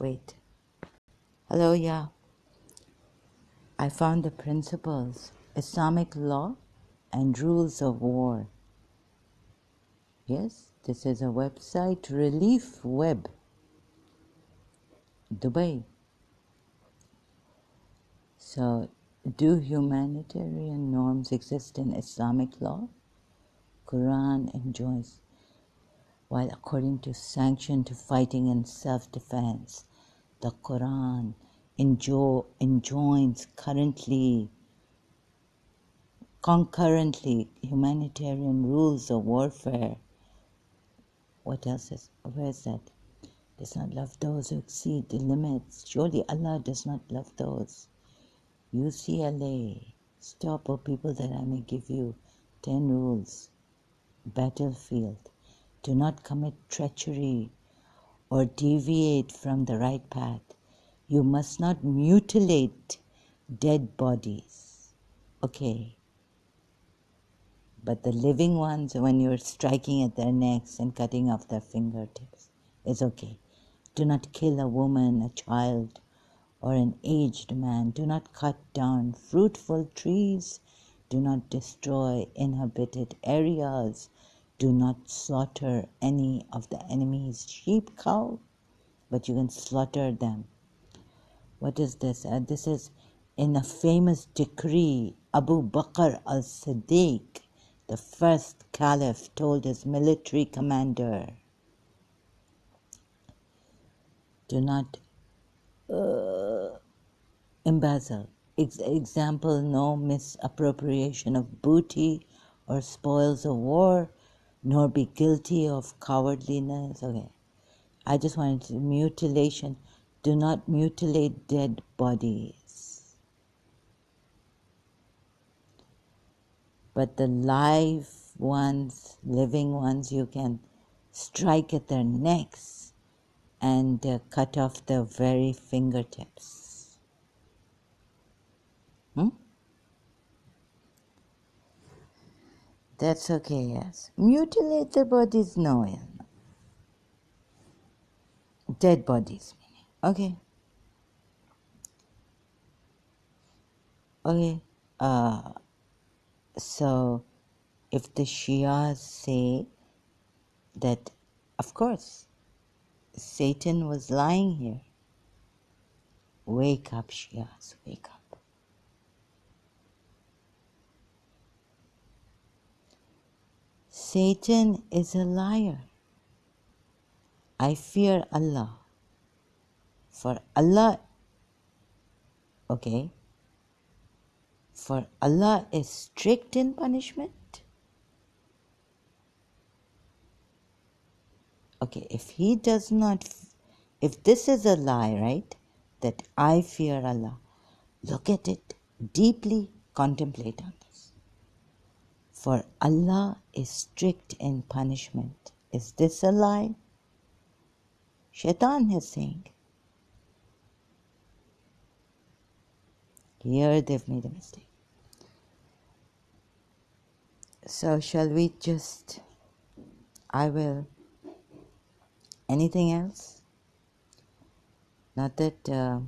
Speaker 1: Wait. Hello, yeah. I found the principles, Islamic law and rules of war. Yes, this is a website, Relief Web, Dubai. So, do humanitarian norms exist in Islamic law? Quran enjoins, while according to sanction to fighting in self-defense, the Quran enjoins concurrently humanitarian rules of warfare. What else is, where is that? Does not love those who exceed the limits. Surely Allah does not love those. UCLA, stop, O people, that I may give you 10 rules. Battlefield, do not commit treachery or deviate from the right path. You must not mutilate dead bodies. Okay. But the living ones, when you're striking at their necks and cutting off their fingertips, it's okay. Do not kill a woman, a child, or an aged man. Do not cut down fruitful trees. Do not destroy inhabited areas. Do not slaughter any of the enemy's sheep, cow, but you can slaughter them. What is this? This is in a famous decree. Abu Bakr al-Siddiq, the first caliph, told his military commander, do not embezzle. Example, no misappropriation of booty or spoils of war, nor be guilty of cowardliness. Okay. I just wanted to, mutilation. Do not mutilate dead bodies. But the live ones, living ones, you can strike at their necks and cut off their very fingertips. That's okay, yes. Mutilate the bodies, no. Yeah. Dead bodies, meaning. Okay. Okay. So, if the Shias say that, of course, Satan was lying here. Wake up, Shias, wake up. Satan is a liar. I fear Allah. For Allah, okay, for Allah is strict in punishment. Okay, if this is a lie, right, that I fear Allah, look at it, deeply contemplate on this. For Allah is strict in punishment. Is this a lie? Shaitan is saying. Here they've made a mistake. So shall we just, anything else? Not that,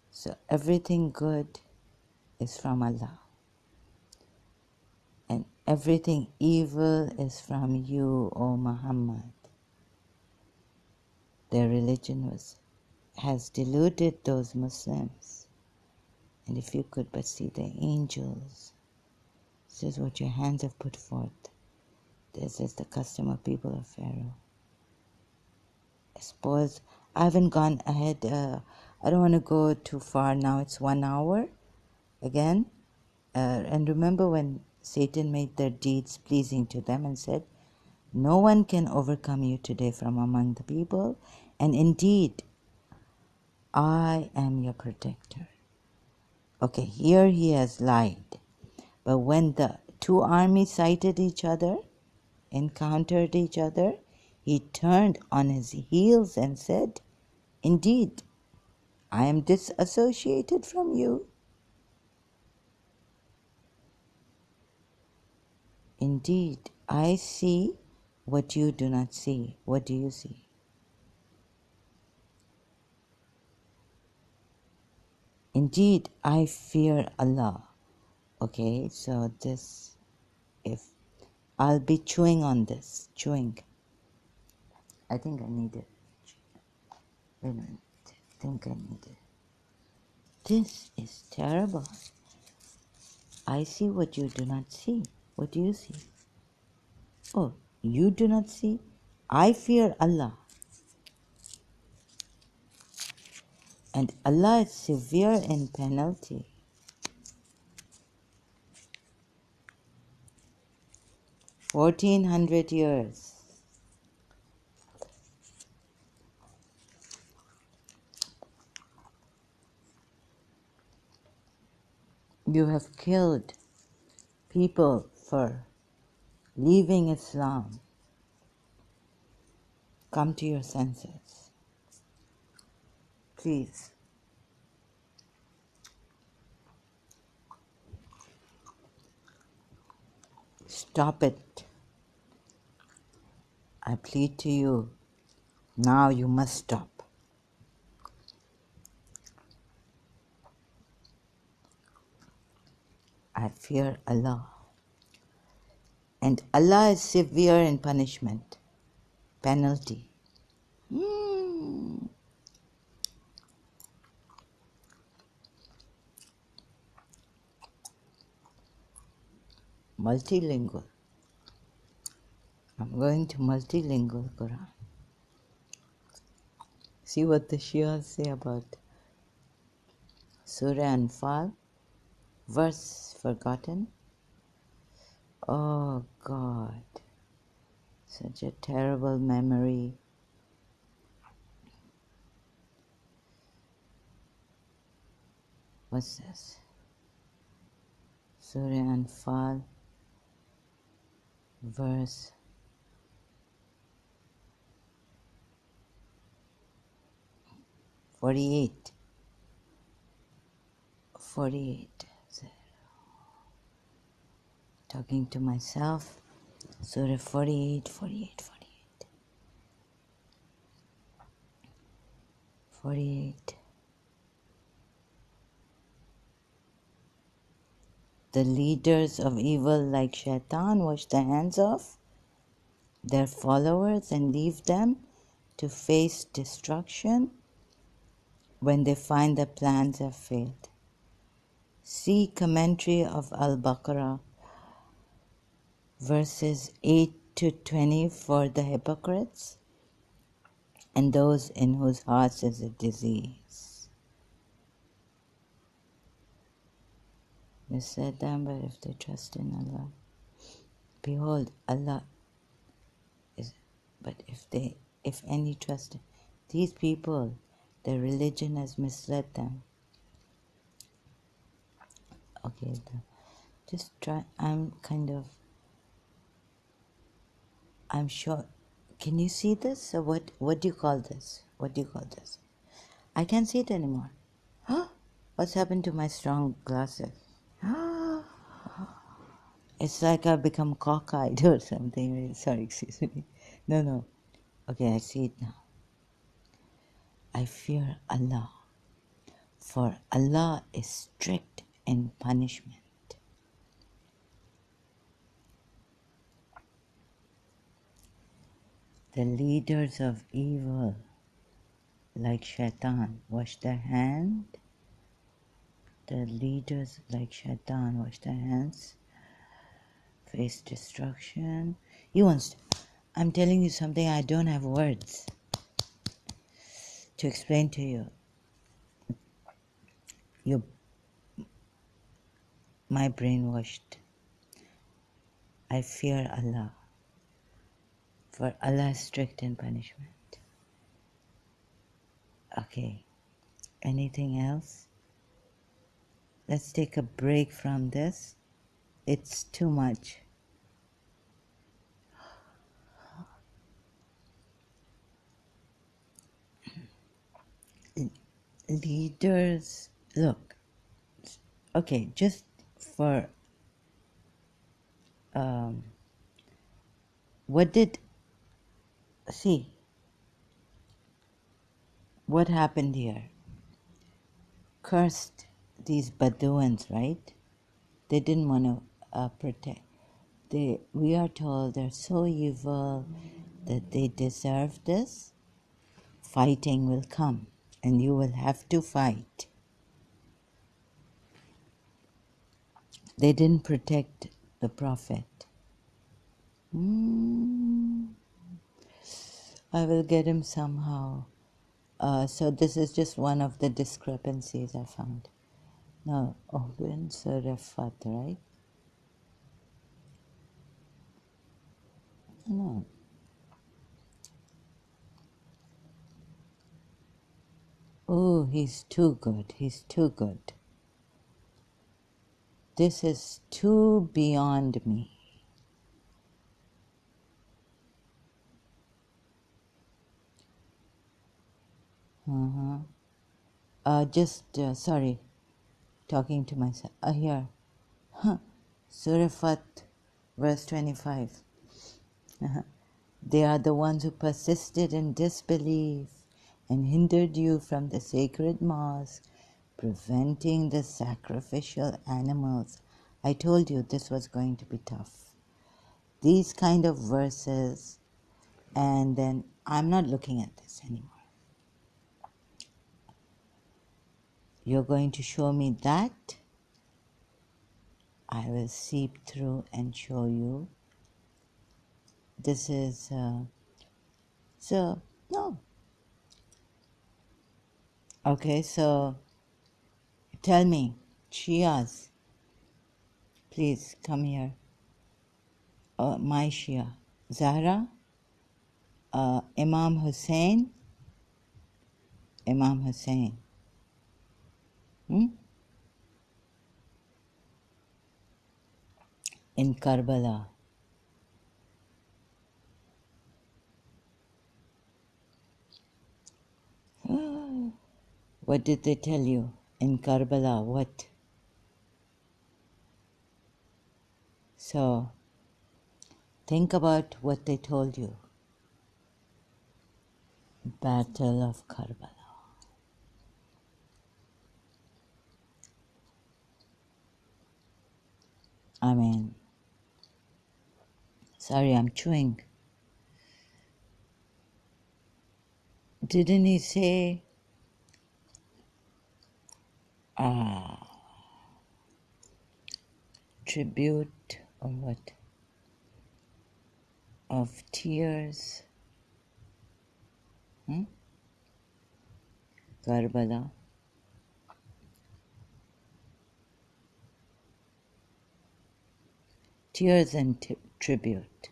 Speaker 1: so everything good is from Allah. And everything evil is from you, O Muhammad. Their religion has deluded those Muslims. And if you could but see the angels, this is what your hands have put forth. This is the custom of people of Pharaoh. I suppose I haven't gone ahead. I don't want to go too far now. It's 1 hour again. And remember when Satan made their deeds pleasing to them and said, no one can overcome you today from among the people. And indeed, I am your protector. Okay, here he has lied. But when the two armies sighted each other, encountered each other, he turned on his heels and said, indeed, I am disassociated from you. Indeed, I see what you do not see. What do you see? Indeed, I fear Allah. Okay, so if I'll be chewing on this, I think I need it. Wait a minute, I think I need it. This is terrible. I see what you do not see. What do you see? Oh, you do not see? I fear Allah. And Allah is severe in penalty. 1400 years. You have killed people for leaving Islam. Come to your senses. Please. Stop it. I plead to you. Now you must stop. I fear Allah. And Allah is severe in punishment, penalty. Multilingual. I'm going to multilingual Quran. See what the Shias say about Surah Anfal, verse forgotten. Oh God, such a terrible memory. What's this? Surah Anfal, verse 48. 48. Talking to myself. Surah 48, 48, 48. 48. The leaders of evil like Shaitan wash the hands of their followers and leave them to face destruction when they find their plans have failed. See commentary of Al-Baqarah, verses 8 to 20 for the hypocrites and those in whose hearts is a disease. You said them, but if they trust in Allah, behold, Allah is, but if any trust, these people, their religion has misled them. Okay, just try, I'm sure, can you see this? Or what do you call this? What do you call this? I can't see it anymore. What's happened to my strong glasses? It's like I've become cockeyed or something. Sorry, excuse me. No. Okay, I see it now. I fear Allah, for Allah is strict in punishment. The leaders of evil, like Shaitan, wash their hand. The leaders, like Shaitan, wash their hands, face destruction. I'm telling you something, I don't have words to explain to you. My brainwashed. I fear Allah, for Allah is strict in punishment. Okay, anything else? Let's take a break from this. It's too much. Leaders, look, okay, just for, what happened here? Cursed these Bedouins, right? They didn't want to protect. We are told they're so evil that they deserve this. Fighting will come, and you will have to fight. They didn't protect the Prophet. I will get him somehow. So this is just one of the discrepancies I found. No, bin Sarafat, right? No. Oh, he's too good. He's too good. This is too beyond me. Sorry, talking to myself. Here. Surafat, verse 25. They are the ones who persisted in disbelief and hindered you from the sacred mosque, preventing the sacrificial animals. I told you this was going to be tough. These kind of verses, and then I'm not looking at this anymore. You're going to show me that. I will seep through and show you. This is, no. Okay, so tell me, Shias, please come here. My Shia. Zahra, Imam Hussein. In Karbala. What did they tell you in Karbala? What? So, think about what they told you. Battle of Karbala. I mean, sorry, I'm chewing. Didn't he say, tribute or what? of tears, Karbala. Tears and tribute.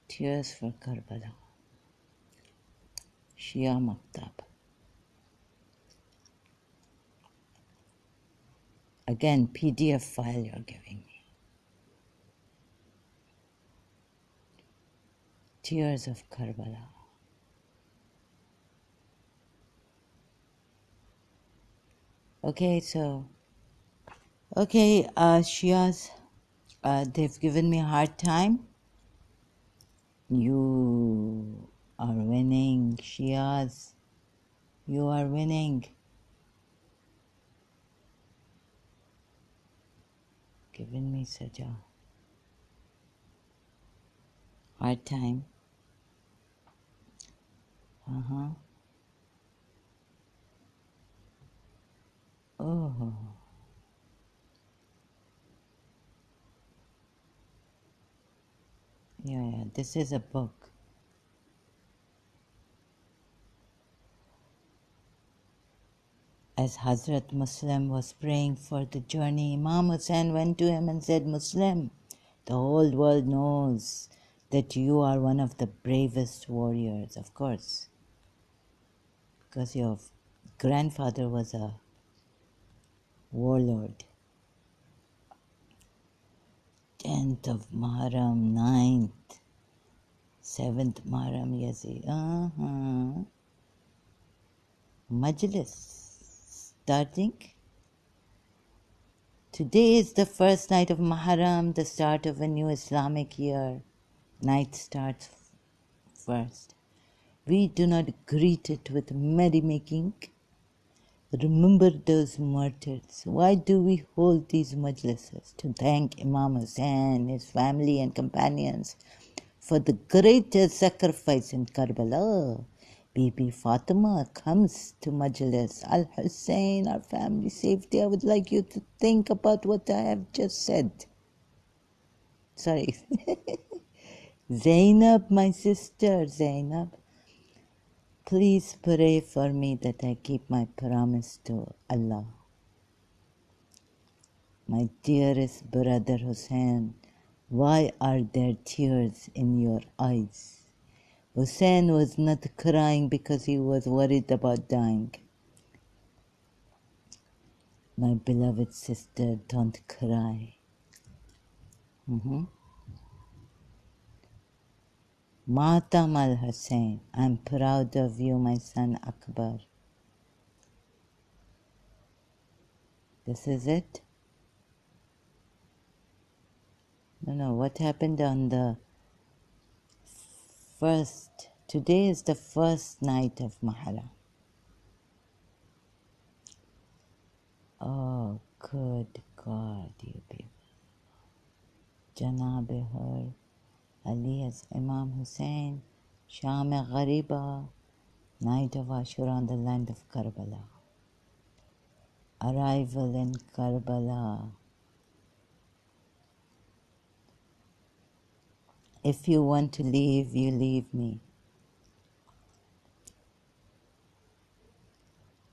Speaker 1: Tears for Karbala. Shia Maktab. Again, PDF file you're giving me. Tears of Karbala. Okay, Shias, they've given me a hard time. You are winning, Shias. You are winning. Given me such a hard time. Oh. Yeah, this is a book. As Hazrat Muslim was praying for the journey, Imam Hussain went to him and said, Muslim, the whole world knows that you are one of the bravest warriors, of course, because your grandfather was a warlord. 10th of Muharram, 9th, 7th Muharram, Yazid. Majlis starting. Today is the first night of Muharram, the start of a new Islamic year. Night starts first. We do not greet it with merrymaking. Remember those martyrs. Why do we hold these majlises? To thank Imam Hussain, his family and companions for the greatest sacrifice in Karbala. Bibi Fatima comes to Majlis. Al-Hussein, our family safety. I would like you to think about what I have just said. Sorry. Zainab, my sister, Zainab. Please pray for me that I keep my promise to Allah. My dearest brother Hussein, why are there tears in your eyes? Hussein was not crying because he was worried about dying. My beloved sister, don't cry. Matam al-Hussein, I'm proud of you, my son Akbar. This is it? No, what happened on the first? Today is the first night of Muharram. Oh, good God, you people. Janab-e-Hur, Ali as Imam Hussain, Sham-e-Ghariba, night of Ashura on the land of Karbala. Arrival in Karbala. If you want to leave, you leave me.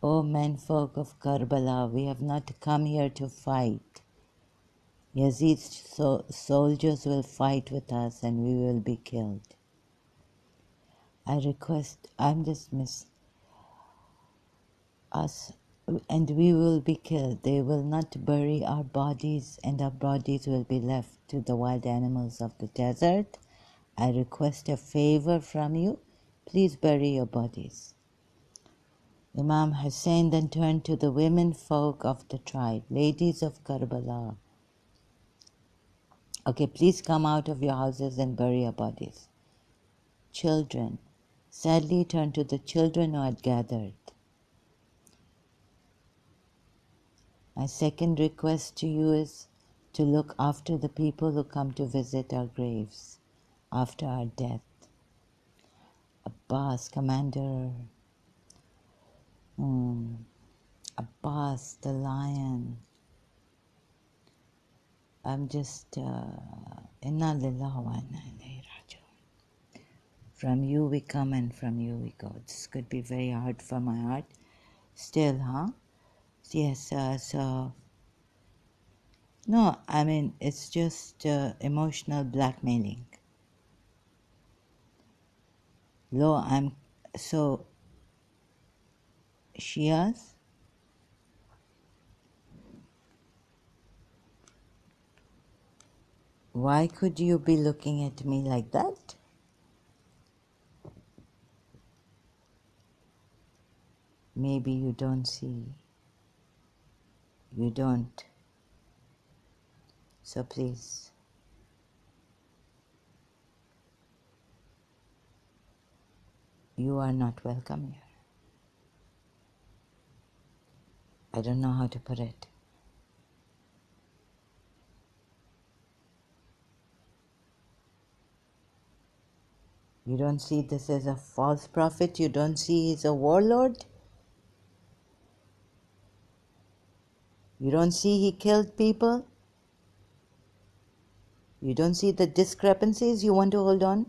Speaker 1: O menfolk of Karbala, we have not come here to fight. Yazid's soldiers will fight with us and we will be killed. I'm just us, and we will be killed. They will not bury our bodies, and our bodies will be left to the wild animals of the desert. I request a favor from you. Please bury your bodies. Imam Hussain then turned to the women folk of the tribe, ladies of Karbala. Okay, please come out of your houses and bury your bodies. Children, sadly turned to the children who had gathered. My second request to you is to look after the people who come to visit our graves after our death. Abbas, Commander, Abbas, the lion. I'm just, Inna lillahi wa inna ilayhi raji'un. From you we come and from you we go. This could be very hard for my heart. Still, huh? Yes, so... No, I mean, it's just emotional blackmailing. Lo, I'm... So, Shias? Why could you be looking at me like that? Maybe you don't see. You don't. So please. You are not welcome here. I don't know how to put it. You don't see this as a false prophet? You don't see he's a warlord? You don't see he killed people? You don't see the discrepancies you want to hold on?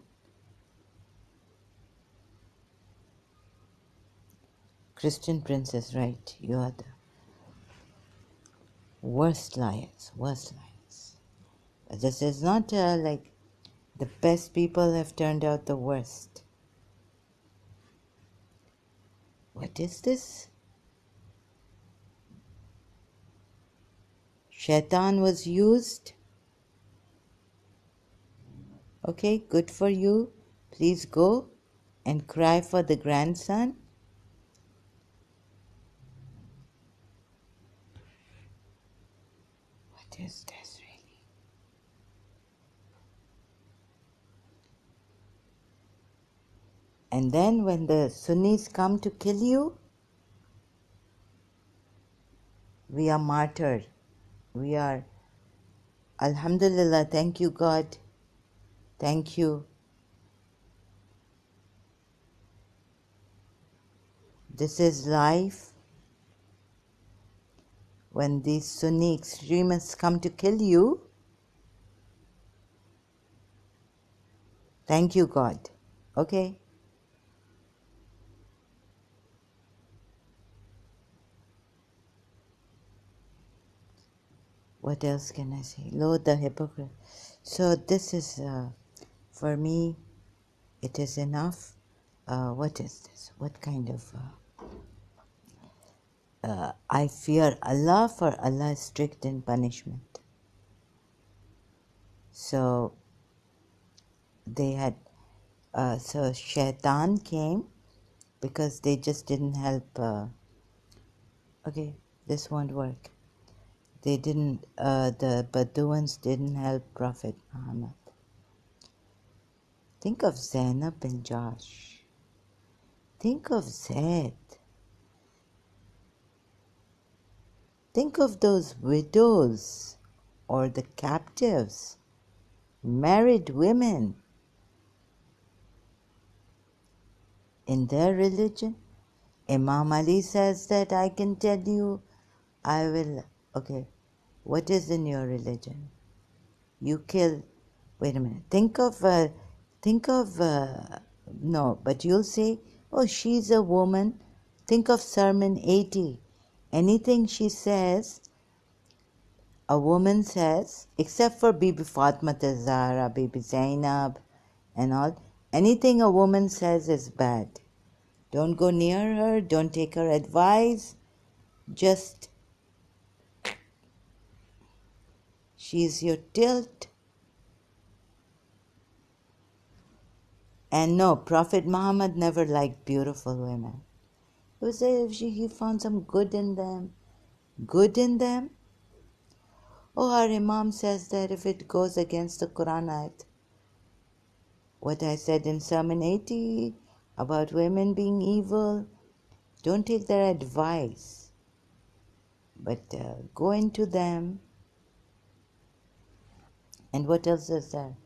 Speaker 1: Christian princess, right. You are the worst liars, worst liars. But this is not like the best people have turned out the worst. What is this? Shaitan was used? Okay, good for you. Please go and cry for the grandson. What is this really? And then when the Sunnis come to kill you, we are martyred. We are, Alhamdulillah, thank you God. Thank you. This is life. When these Sunni extremists come to kill you, thank you God. Okay? What else can I say? Lord the hypocrite. So this is, for me, it is enough. What is this? What kind of... I fear Allah, for Allah is strict in punishment. So they had... so Shaitan came because they just didn't help... okay, this won't work. They didn't... the Bedouins didn't help Prophet Muhammad. Think of Zainab bin Josh. Think of Zaid. Think of those widows or the captives, married women in their religion. Imam Ali says that I can tell you, I will... Okay, what is in your religion? You kill... Wait a minute. Think of... no, but you'll say, oh, she's a woman. Think of Sermon 80. Anything she says, a woman says, except for Bibi Fatma Zahra, Bibi Zainab and all, anything a woman says is bad. Don't go near her, don't take her advice, just... she's your tilt. And no, Prophet Muhammad never liked beautiful women. He would say if he found some good in them. Good in them? Oh, our Imam says that if it goes against the Quran ayat, what I said in Sermon 80 about women being evil, don't take their advice, but go into them. And what else is there?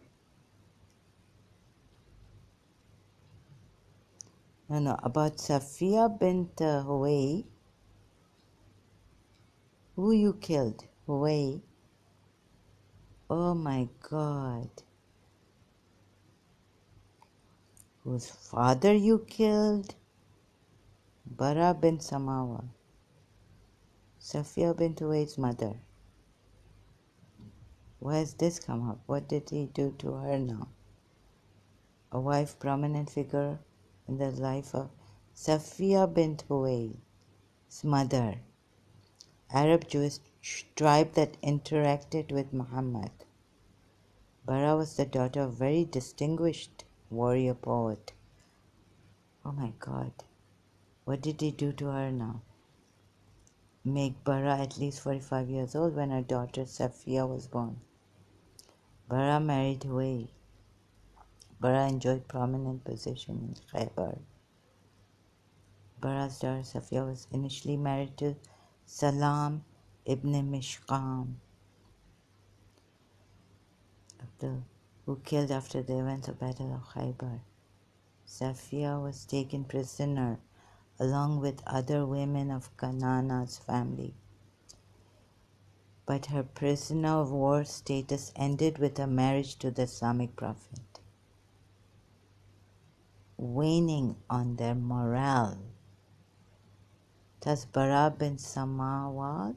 Speaker 1: No, about Safiya bint Huway, who you killed, Huway. Oh my God. whose father you killed? Bara bin Samawa, Safiya bint Huway's mother. Why has this come up? What did he do to her now? A wife, prominent figure in the life of Safiya bint Huway's mother, Arab Jewish tribe that interacted with Muhammad. Bara was the daughter of a very distinguished warrior poet. Oh my God, what did he do to her now? Make Bara at least 45 years old when her daughter Safiya was born. Bara married Huway. Bara enjoyed prominent position in Khaybar. Bara's daughter Safiya was initially married to Salam ibn Mishkam, who killed after the events of Battle of Khaybar. Safiya was taken prisoner along with other women of Kanana's family. But her prisoner of war status ended with her marriage to the Islamic Prophet, waning on their morale. Thus Bara bin Samawal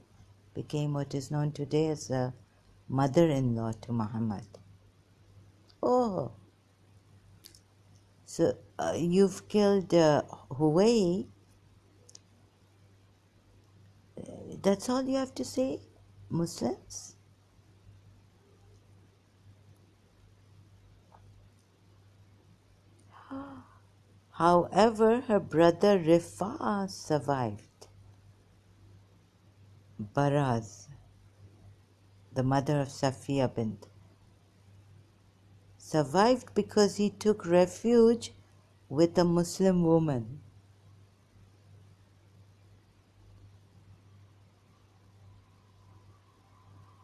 Speaker 1: became what is known today as the mother-in-law to Muhammad. Oh, so you've killed Huway. That's all you have to say, Muslims? However, her brother Rifa survived. Baraz, the mother of Safiya bint, survived because he took refuge with a Muslim woman.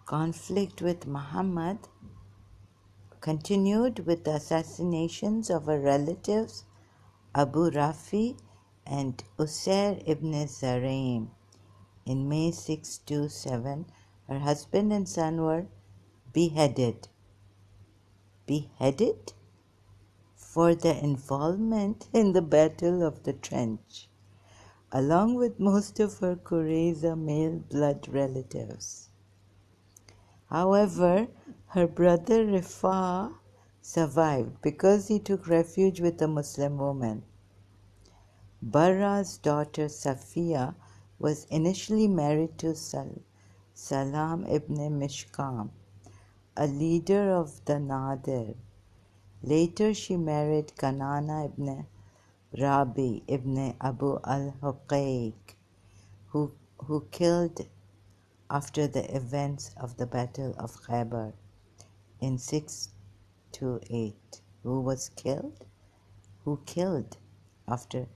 Speaker 1: Conflict with Muhammad continued with the assassinations of her relatives Abu Rafi and Usair ibn Zaraim. In May 627, her husband and son were beheaded. Beheaded? For their involvement in the Battle of the Trench, along with most of her Qurayza male blood relatives. However, her brother Rifa survived because he took refuge with a Muslim woman. Barra's daughter Safiya was initially married to Salam ibn Mishkam, a leader of the Nadir. Later she married Kanana ibn Rabi ibn Abu al-Huqayq, who killed after the events of the Battle of Khaybar in 628. Who was killed? Who killed after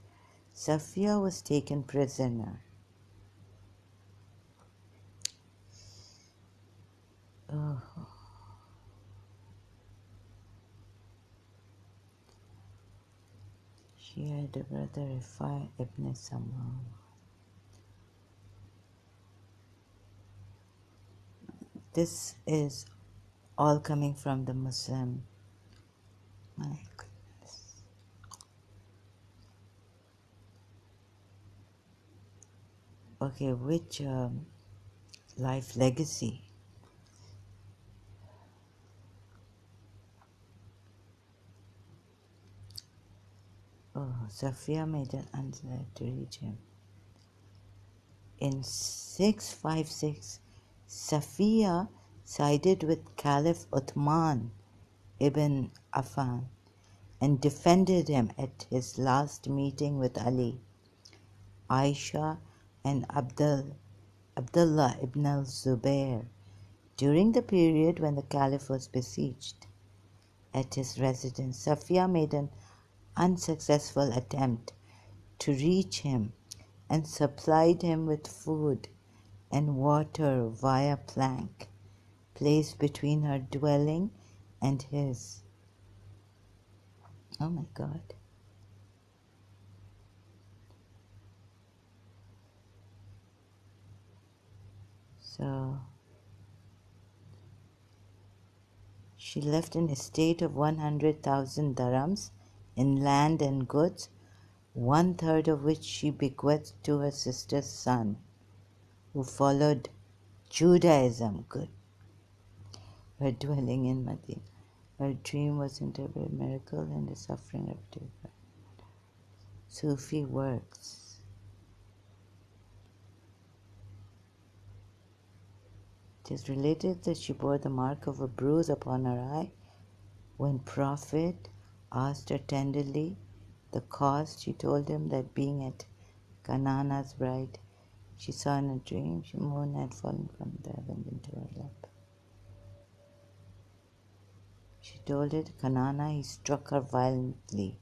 Speaker 1: Safiya was taken prisoner. Oh. She had a brother Rifai ibn Samam. This is all coming from the Muslim. My goodness. Okay, which life legacy? Oh, Safiya made an answer to reach him. In 656, Safiya sided with Caliph Uthman ibn Affan and defended him at his last meeting with Ali, Aisha, and Abdullah ibn al-Zubair during the period when the Caliph was besieged. At his residence, Safiya made an unsuccessful attempt to reach him and supplied him with food and water via plank placed between her dwelling and his. Oh my God. So she left an estate of 100,000 dirhams in land and goods, 1/3 of which she bequeathed to her sister's son, who followed Judaism. Good. Her dwelling in Medina. Her dream was interpreted miracle and the suffering of David. Sufi works. It is related that she bore the mark of a bruise upon her eye. When Prophet asked her tenderly the cause, she told him that being at Kanana's bride, she saw in a dream the moon had fallen from the heavens into her lap. She told it, Kanana, he struck her violently.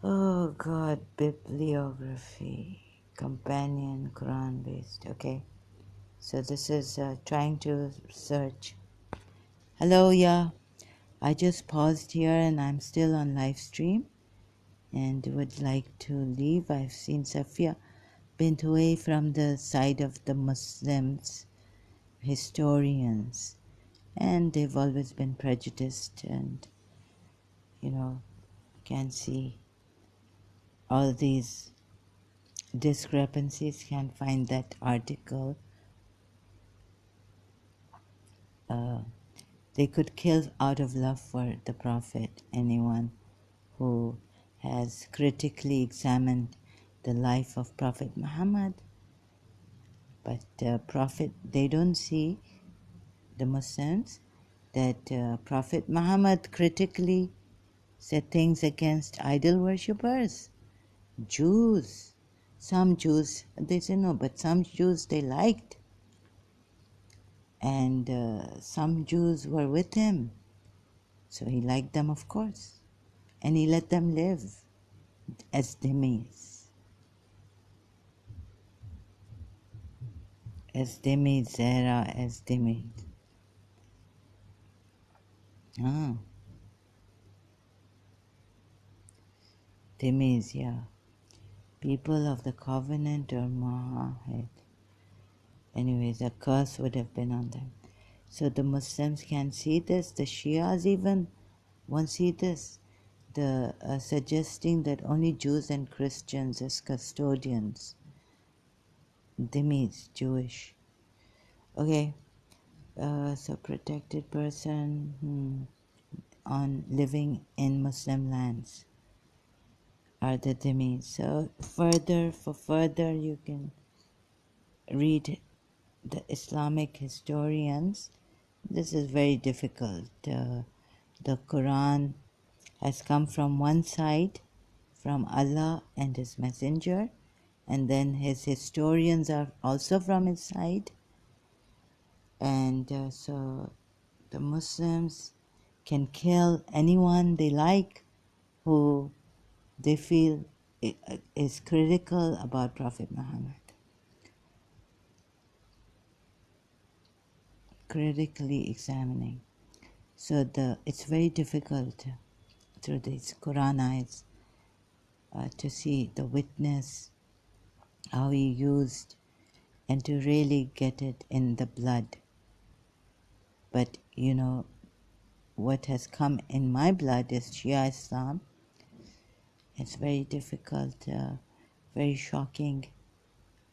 Speaker 1: Oh God, bibliography, companion, Quran based. Okay, so this is trying to search. Hello, yeah. I just paused here and I'm still on live stream and would like to leave. I've seen Safia been away from the side of the Muslims, historians, and they've always been prejudiced and, can see all these discrepancies. Can find that article. They could kill out of love for the Prophet anyone who has critically examined the life of Prophet Muhammad. But Prophet, they don't see, the Muslims, that Prophet Muhammad critically said things against idol worshippers, Jews. Some Jews, they say no, but some Jews they liked. And some Jews were with him. So he liked them, of course. And he let them live as dhimmis. As dhimmis, Zahra, as dhimmis. Ah, dhimmis, yeah. People of the covenant or Muhammad. Anyways, a curse would have been on them. So the Muslims can see this. The Shias even won't see this. The suggesting that only Jews and Christians as custodians. Dhimmis, Jewish. Okay. So protected person on living in Muslim lands are the dhimmis. So further you can read the Islamic historians. This is very difficult. The Quran has come from one side, from Allah and His Messenger, and then His historians are also from His side. And so the Muslims can kill anyone they like who they feel is critical about Prophet Muhammad. Critically examining. So it's very difficult through these Quran eyes to see the witness, how he used, and to really get it in the blood. But what has come in my blood is Shia Islam. It's very difficult, very shocking.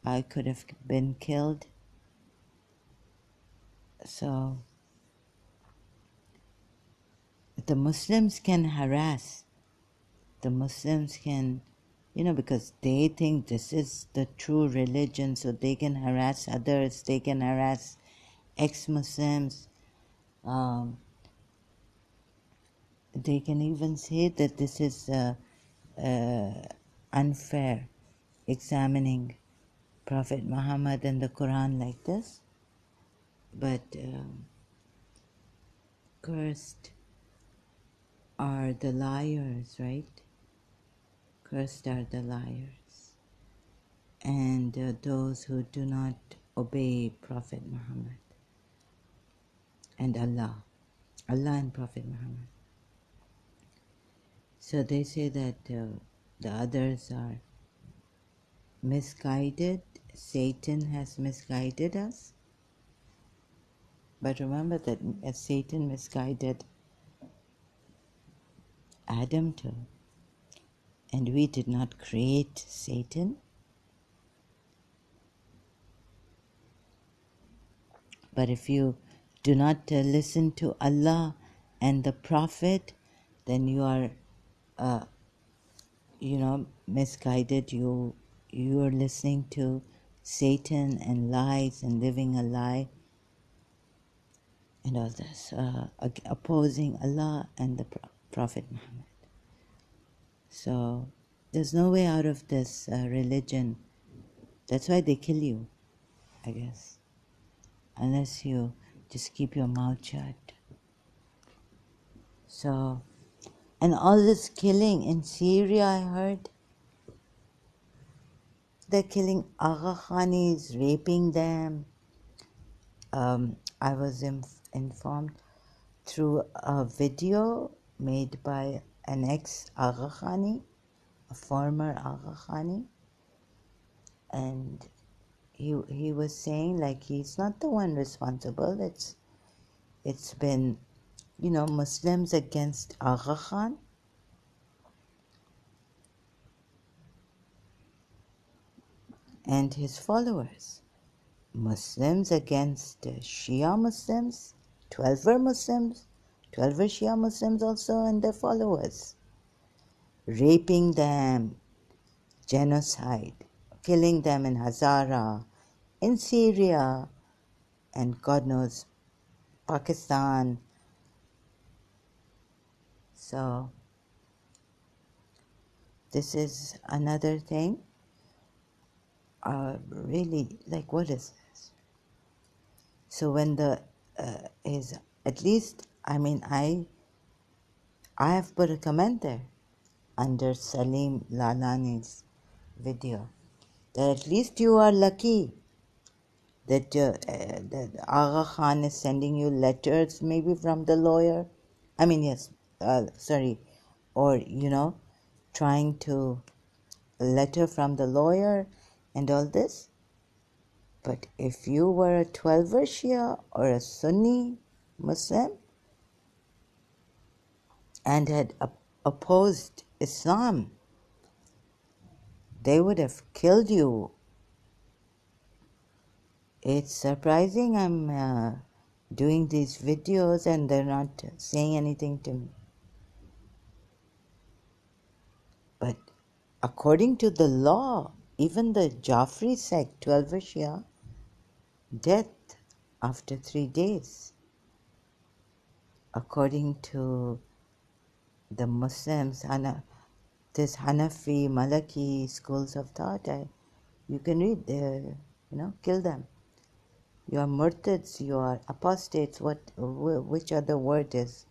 Speaker 1: I could have been killed. So the Muslims can harass. The Muslims can, because they think this is the true religion, so they can harass others, they can harass ex-Muslims. They can even say that this is unfair, examining Prophet Muhammad and the Quran like this. But cursed are the liars, right? Cursed are the liars. And those who do not obey Prophet Muhammad and Allah and Prophet Muhammad. So they say that the others are misguided. Satan has misguided us. But remember that Satan misguided Adam too. And we did not create Satan. But if you do not listen to Allah and the Prophet, then you are, misguided. You are listening to Satan and lies and living a lie and all this, opposing Allah and the Prophet Muhammad. So there's no way out of this religion. That's why they kill you, I guess, unless you just keep your mouth shut. So, and all this killing in Syria, I heard, they're killing Agha Khanis, raping them. I was informed through a video made by an ex-Agha Khani, a former Agha Khani, and he was saying like he's not the one responsible. It's been, Muslims against Agha Khan, and his followers. Muslims against Shia Muslims, 12 were Muslims, 12 were Shia Muslims also, and their followers. Raping them, genocide, killing them in Hazara, in Syria, and God knows, Pakistan. So, this is another thing. Really, like, what is this? So when the is at least, I have put a comment there under Salim Lalani's video that at least you are lucky that Agha Khan is sending you letters, maybe from the lawyer. Yes, sorry, or trying to a letter from the lawyer and all this. But if you were a 12er Shia or a Sunni Muslim and had opposed Islam, they would have killed you. It's surprising I'm doing these videos and they're not saying anything to me. But according to the law, even the Jafri sect, 12er Shia, death after 3 days. According to the Muslims, this Hanafi, Malaki schools of thought, you can read there, kill them. You are murtads, you are apostates, which other word is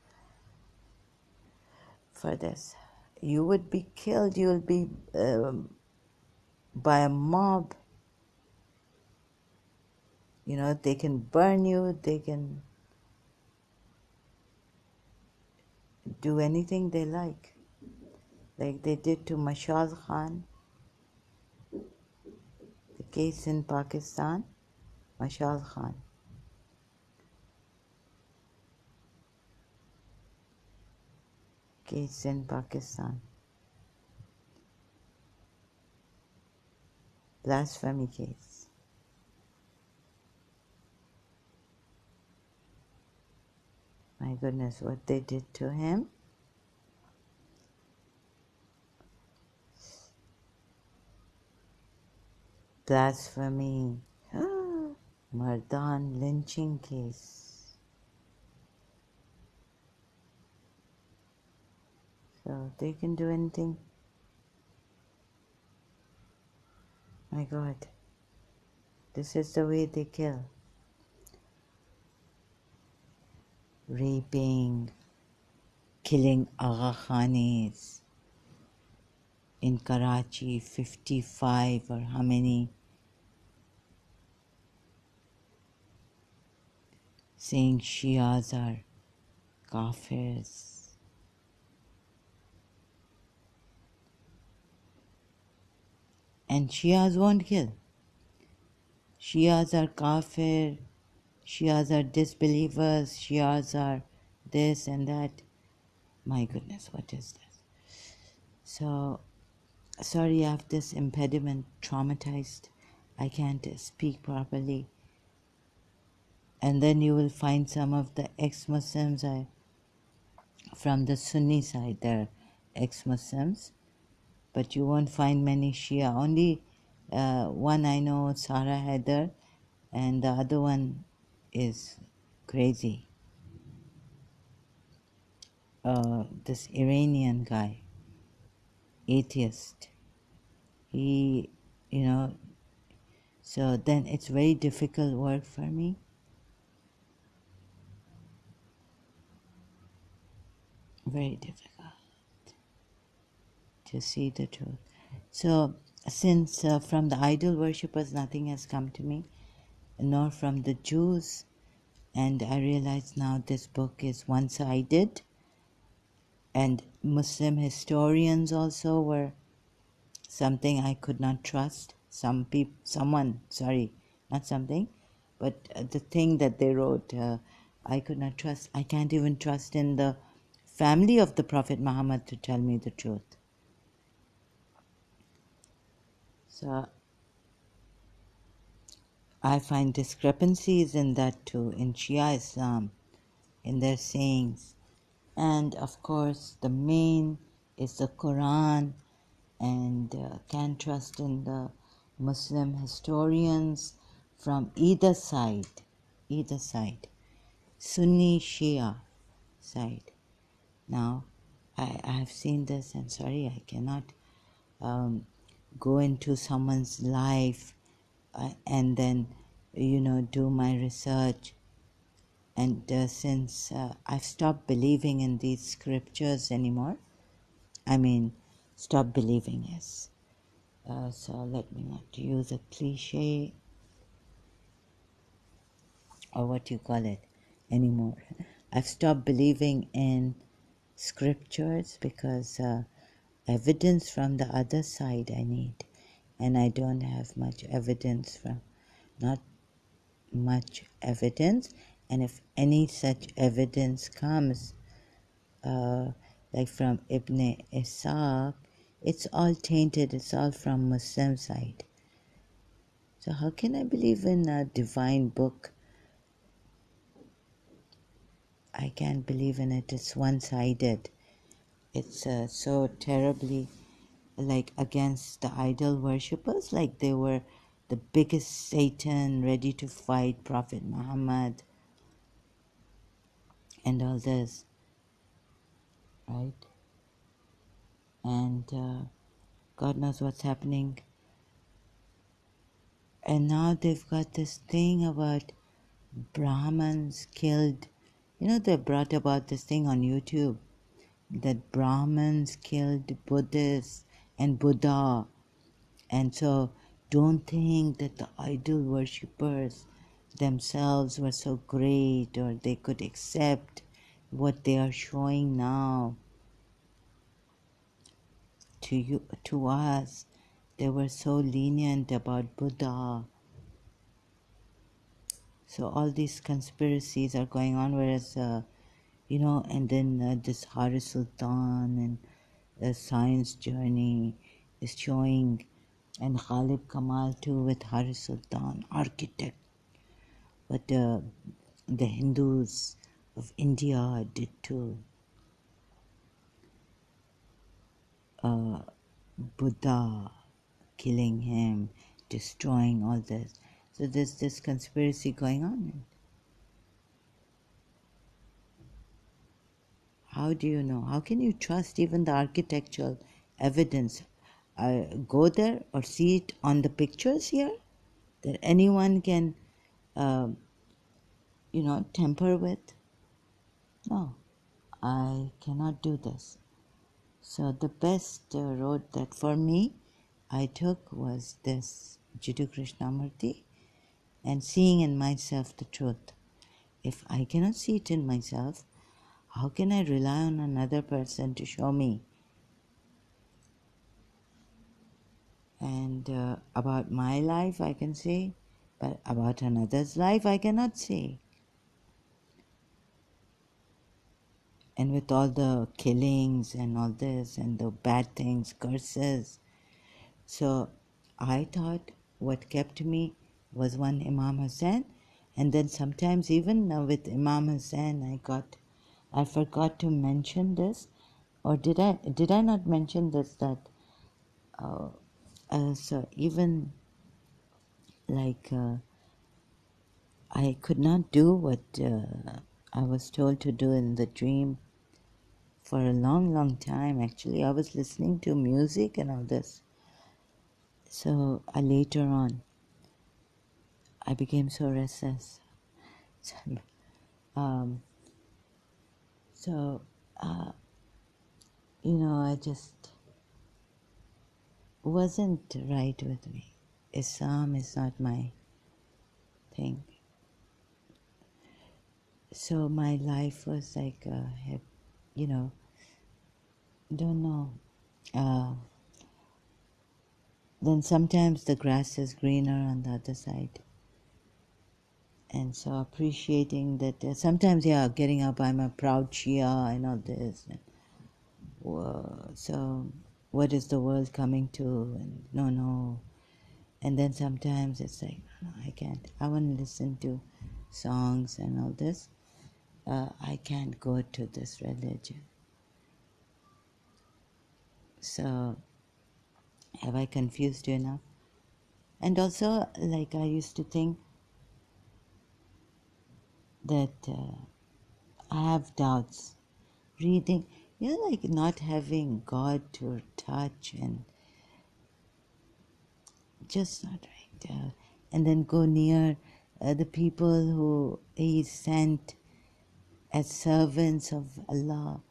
Speaker 1: for this? You would be killed, you will be by a mob. They can burn you, they can do anything they like they did to Mashal Khan, the case in Pakistan, Mashal Khan. Case in Pakistan. Blasphemy case. My goodness, what they did to him. Blasphemy. Mardan lynching case. So they can do anything. My God. This is the way they kill. Raping, killing Agha Khanis in Karachi, 55 or how many, saying Shias are kafirs. And Shias won't kill. Shias are kafir, Shias are disbelievers, Shias are this and that. My goodness, what is this? So, sorry, I have this impediment, traumatized. I can't speak properly. And then you will find some of the ex-Muslims from the Sunni side, they're ex-Muslims, but you won't find many Shia. Only one I know, Sarah Haider, and the other one is crazy. This Iranian guy, atheist. He, you know, so then it's very difficult work for me. Very difficult to see the truth. So, since from the idol worshippers nothing has come to me, nor from the Jews, and I realize now this book is one-sided, and Muslim historians also were something I could not trust. Not something, but the thing that they wrote, I could not trust. I can't even trust in the family of the Prophet Muhammad to tell me the truth. So I find discrepancies in that too, in Shia Islam, in their sayings. And of course, the main is the Quran, and can't trust in the Muslim historians from either side, Sunni Shia side. Now, I have seen this, and sorry, I cannot go into someone's life and then, do my research. And since I've stopped believing in these scriptures anymore, stop believing is. So let me not use a cliche or what you call it anymore. I've stopped believing in scriptures because evidence from the other side I need, and I don't have much evidence not much evidence, and if any such evidence comes, like from Ibn Ishaq, it's all tainted, it's all from Muslim side. So how can I believe in a divine book? I can't believe in it. It's one-sided. It's so terribly like against the idol worshippers, like they were the biggest Satan ready to fight Prophet Muhammad and all this, right? And God knows what's happening. And now they've got this thing about Brahmins killed. They brought about this thing on YouTube that Brahmins killed Buddhists and Buddha. And so don't think that the idol worshippers themselves were so great or they could accept what they are showing now to us. They were so lenient about Buddha. So all these conspiracies are going on, whereas and then this Haris Sultan and the science journey is showing, and Ghalib Kamal too with Haris Sultan, architect. But the Hindus of India did too. Buddha, killing him, destroying all this. So there's this conspiracy going on. How do you know? How can you trust even the architectural evidence? Go there or see it on the pictures here that anyone can, tamper with? No, I cannot do this. So the best road that for me I took was this Jiddu Krishnamurti and seeing in myself the truth. If I cannot see it in myself, how can I rely on another person to show me? And about my life, I can say but about another's life I cannot say. And with all the killings and all this and the bad things, curses, so I thought what kept me was one Imam Hussain, and then sometimes even with Imam Hussain I forgot to mention this, or did I not mention this, that so even like I could not do what I was told to do in the dream for a long, long time. Actually, I was listening to music and all this. So later on, I became so restless. Um, so, I just wasn't right with me. Islam is not my thing. So my life was like, don't know. Uh, then sometimes the grass is greener on the other side. And so appreciating that sometimes, getting up, I'm a proud Shia and all this. And, so what is the world coming to? And no. And then sometimes it's like, no, I can't. I want to listen to songs and all this. I can't go to this religion. So have I confused you enough? And also, like, I used to think that I have doubts. Reading, like not having God to touch and just not right. And then go near the people who He sent as servants of Allah.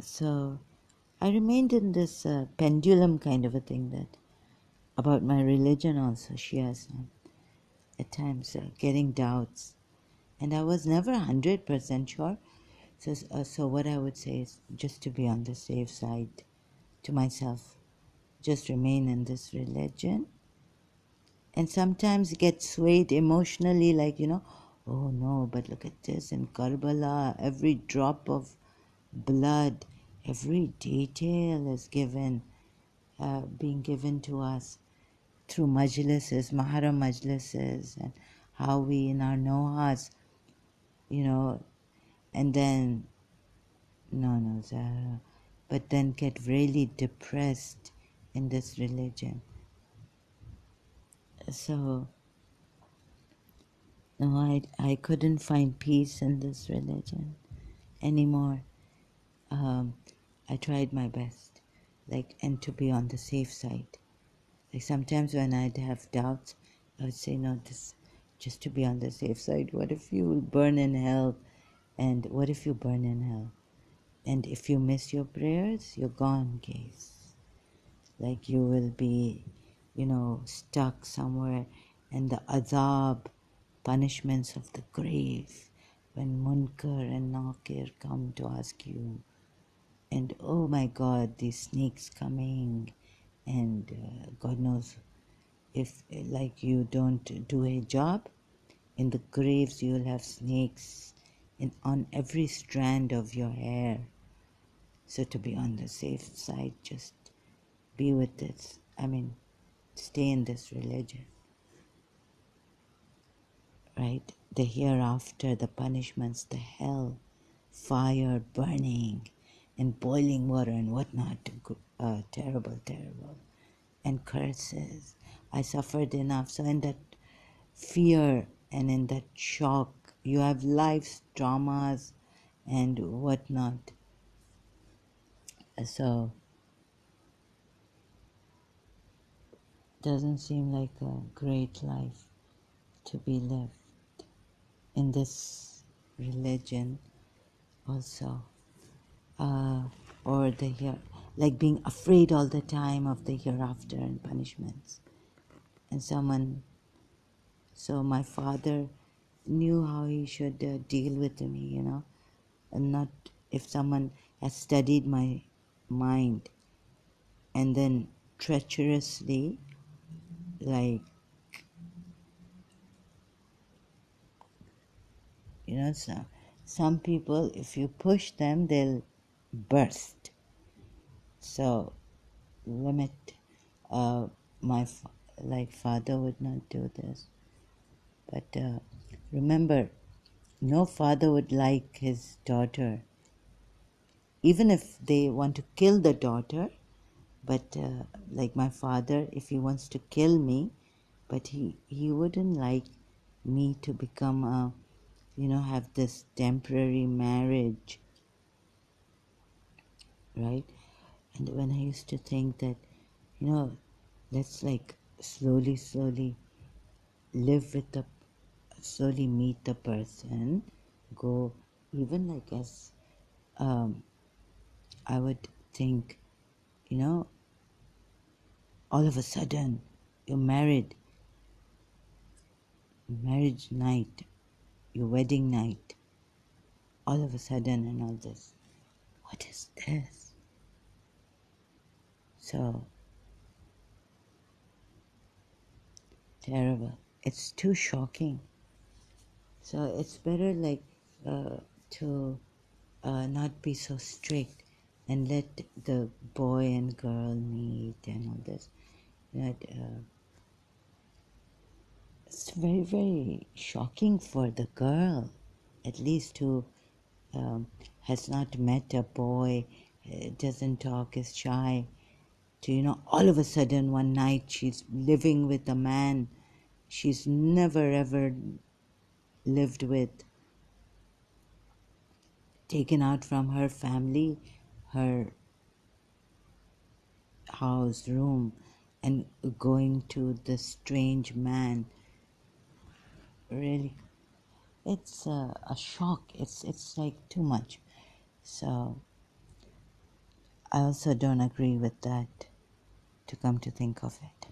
Speaker 1: So I remained in this pendulum kind of a thing, that about my religion also, Shia, at times getting doubts. And I was never 100% sure. So what I would say is just to be on the safe side to myself, just remain in this religion, and sometimes get swayed emotionally, like, oh no, but look at this in Karbala, every drop of blood, every detail is being given to us through majlises, mahara majlises, and how we in our nohas, and then, no, Zahra, but then get really depressed in this religion. So, no, I couldn't find peace in this religion anymore. I tried my best, and to be on the safe side. Like sometimes when I'd have doubts, I would say, no, this, just to be on the safe side. What if you will burn in hell? And what if you burn in hell? And if you miss your prayers, you're gone, case. Like you will be, stuck somewhere, and the azab, punishments of the grave, when Munkar and Nakir come to ask you, and oh my God, these snakes coming, and God knows, if like you don't do a job, in the graves you will have snakes on every strand of your hair. So to be on the safe side, just be with this. Stay in this religion, right? The hereafter, the punishments, the hell, fire, burning, and boiling water and whatnot. Terrible, terrible. And curses. I suffered enough. So in that fear and in that shock, you have life's traumas and whatnot. So doesn't seem like a great life to be lived in this religion also, or like being afraid all the time of the hereafter and punishments. And so my father knew how he should deal with me, and not, if someone has studied my mind and then treacherously like, some people, if you push them, they'll burst. So limit. Uh, my father would not do this, but remember, no father would like his daughter, even if they want to kill the daughter. But like my father, if he wants to kill me, but he wouldn't like me to become a, have this temporary marriage, right? And when I used to think that, let's like slowly live with the, slowly meet the person, go, even like as, I would think, you know, all of a sudden you're married, marriage night, your wedding night, all of a sudden and all this. What is this? So terrible. It's too shocking. So it's better like to not be so strict and let the boy and girl meet and all this. That it's very, very shocking for the girl, at least who um, has not met a boy, doesn't talk, is shy, to, all of a sudden one night she's living with a man she's never ever lived with, taken out from her family, her house, room, and going to the strange man. Really, it's a shock. It's like too much. So I also don't agree with that, to come to think of it.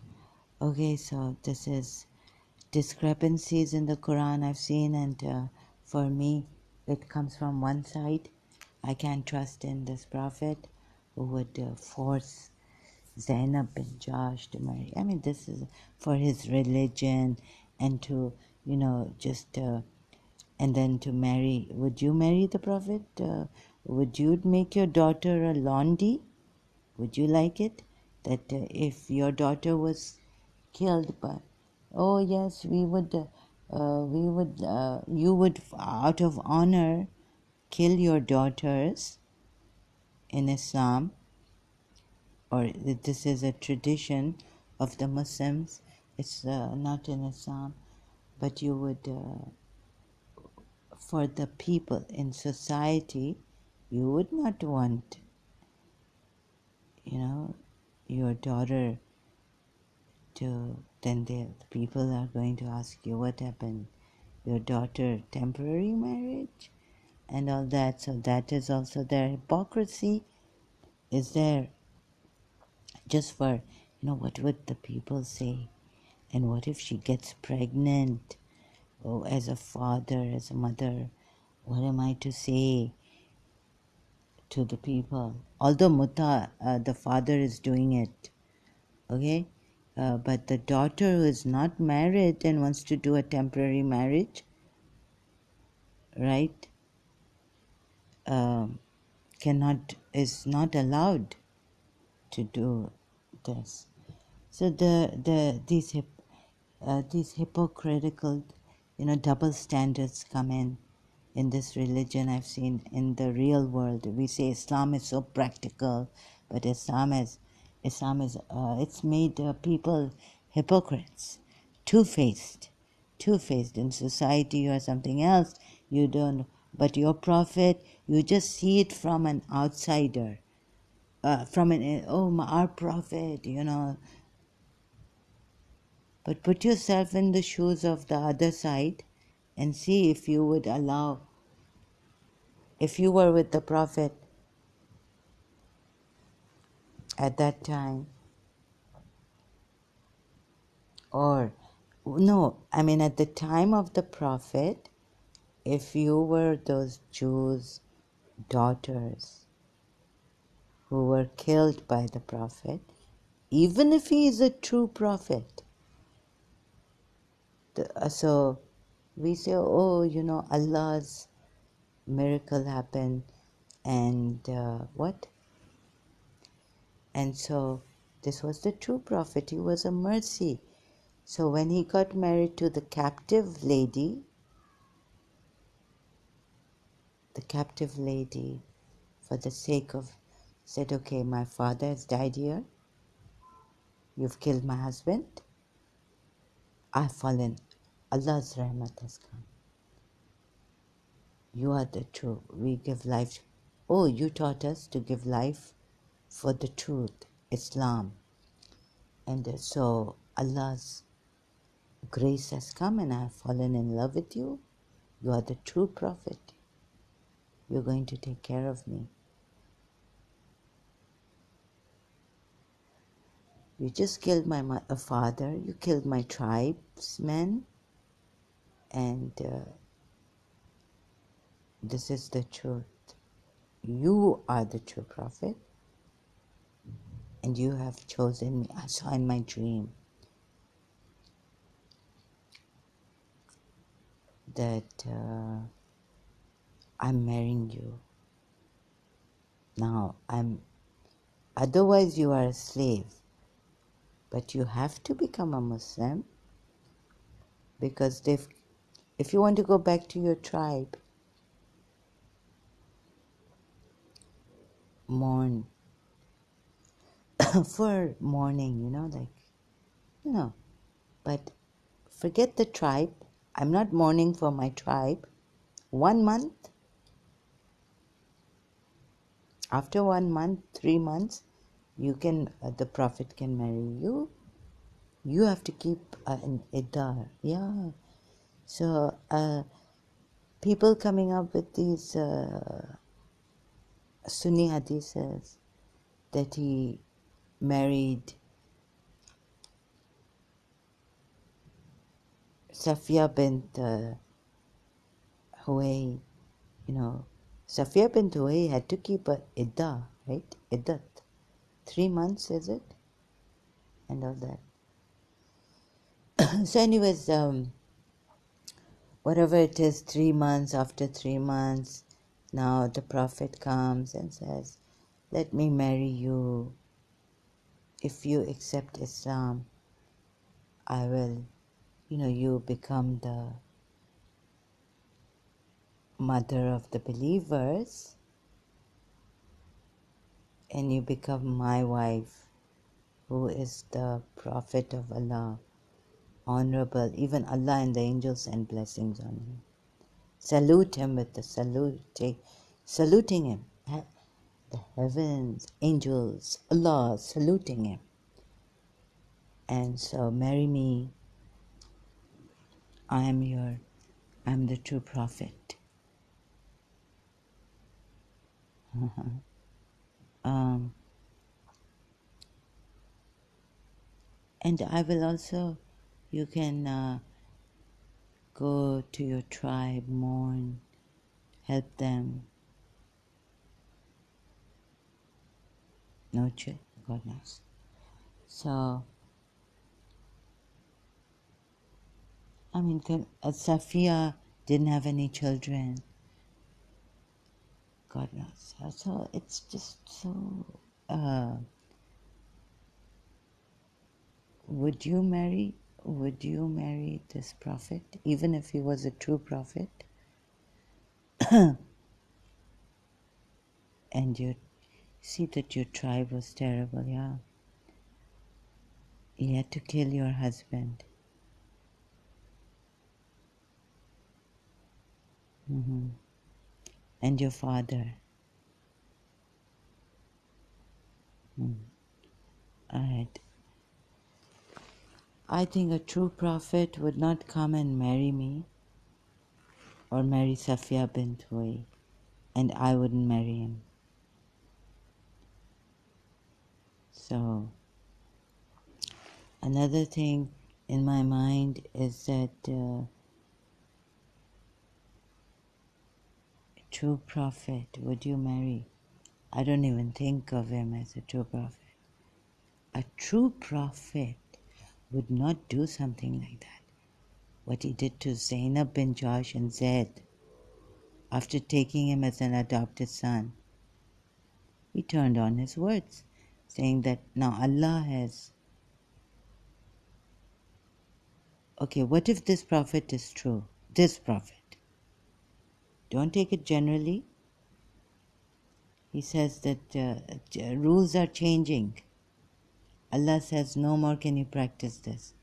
Speaker 1: Okay, so this is discrepancies in the Quran I've seen, and for me, it comes from one side. I can't trust in this prophet who would force Zainab bin Josh to marry. I mean, this is for his religion, and to, just, and then to marry. Would you marry the prophet? Would you make your daughter a Londi? Would you like it? That if your daughter was killed by, oh yes, you would, out of honor, kill your daughters in Islam, or this is a tradition of the Muslims. It's not in Islam, but you would, for the people in society, you would not want, your daughter to, then the people are going to ask you what happened, your daughter temporary marriage and all that. So that is also their hypocrisy is there, just for, what would the people say, and what if she gets pregnant? Oh, as a father, as a mother, what am I to say to the people? Although the father is doing it, okay, but the daughter who is not married and wants to do a temporary marriage, right, is not allowed to do this. So these hypocritical, double standards come in this religion. I've seen in the real world. We say Islam is so practical, but Islam is it's made people hypocrites, two-faced, two-faced. In society, you are something else. You don't. But your prophet, you just see it from an outsider, from an our prophet, But put yourself in the shoes of the other side and see if you would allow, if you were with the prophet at that time, or no, I mean at the time of the prophet, if you were those Jews' daughters who were killed by the prophet, even if he is a true prophet, So we say, oh, Allah's miracle happened, and what? And so this was the true prophet. He was a mercy. So when he got married to the captive lady, for the sake of, said, okay, my father has died here. You've killed my husband. I've fallen. Allah's rahmat has come. You are the true. We give life. Oh, you taught us to give life for the truth, Islam. And so Allah's grace has come and I have fallen in love with you. You are the true prophet. You're going to take care of me. You just killed my father. You killed my tribesmen. And this is the truth. You are the true prophet. And you have chosen me. I saw in my dream that I'm marrying you. Now, otherwise you are a slave. But you have to become a Muslim because if you want to go back to your tribe, mourn for mourning, but forget the tribe. I'm not mourning for my tribe. 1 month, after 1 month, 3 months, the prophet can marry you. You have to keep an iddah. Yeah. So people coming up with these Sunni hadiths that he married Safia bint Huway, Safia bint Huway had to keep a iddah, right? Iddat. 3 months, is it? And all that. So anyways, whatever it is, 3 months, after 3 months, now the Prophet comes and says, let me marry you. If you accept Islam, I will, you become the mother of the believers and you become my wife, who is the Prophet of Allah, honorable. Even Allah and the angels send blessings on him. Salute him with the saluting him. The heavens, angels, Allah saluting him. And so marry me. I'm the true prophet. And I will also, you can go to your tribe, mourn, help them. Nurture, God knows. So, Safia didn't have any children. God knows. So it's just so. Would you marry this prophet, even if he was a true prophet? And you see that your tribe was terrible, yeah. You had to kill your husband. And your father. Alright. I think a true prophet would not come and marry me or marry Safia bint Huway, and I wouldn't marry him. So, another thing in my mind is that true prophet, would you marry? I don't even think of him as a true prophet. A true prophet would not do something like that. what he did to Zainab bin Josh and Zaid after taking him as an adopted son. He turned on his words, saying that now Allah has. Okay, what if this prophet is true? This prophet. Don't take it generally. He says that rules are changing. Allah says, no more can you practice this.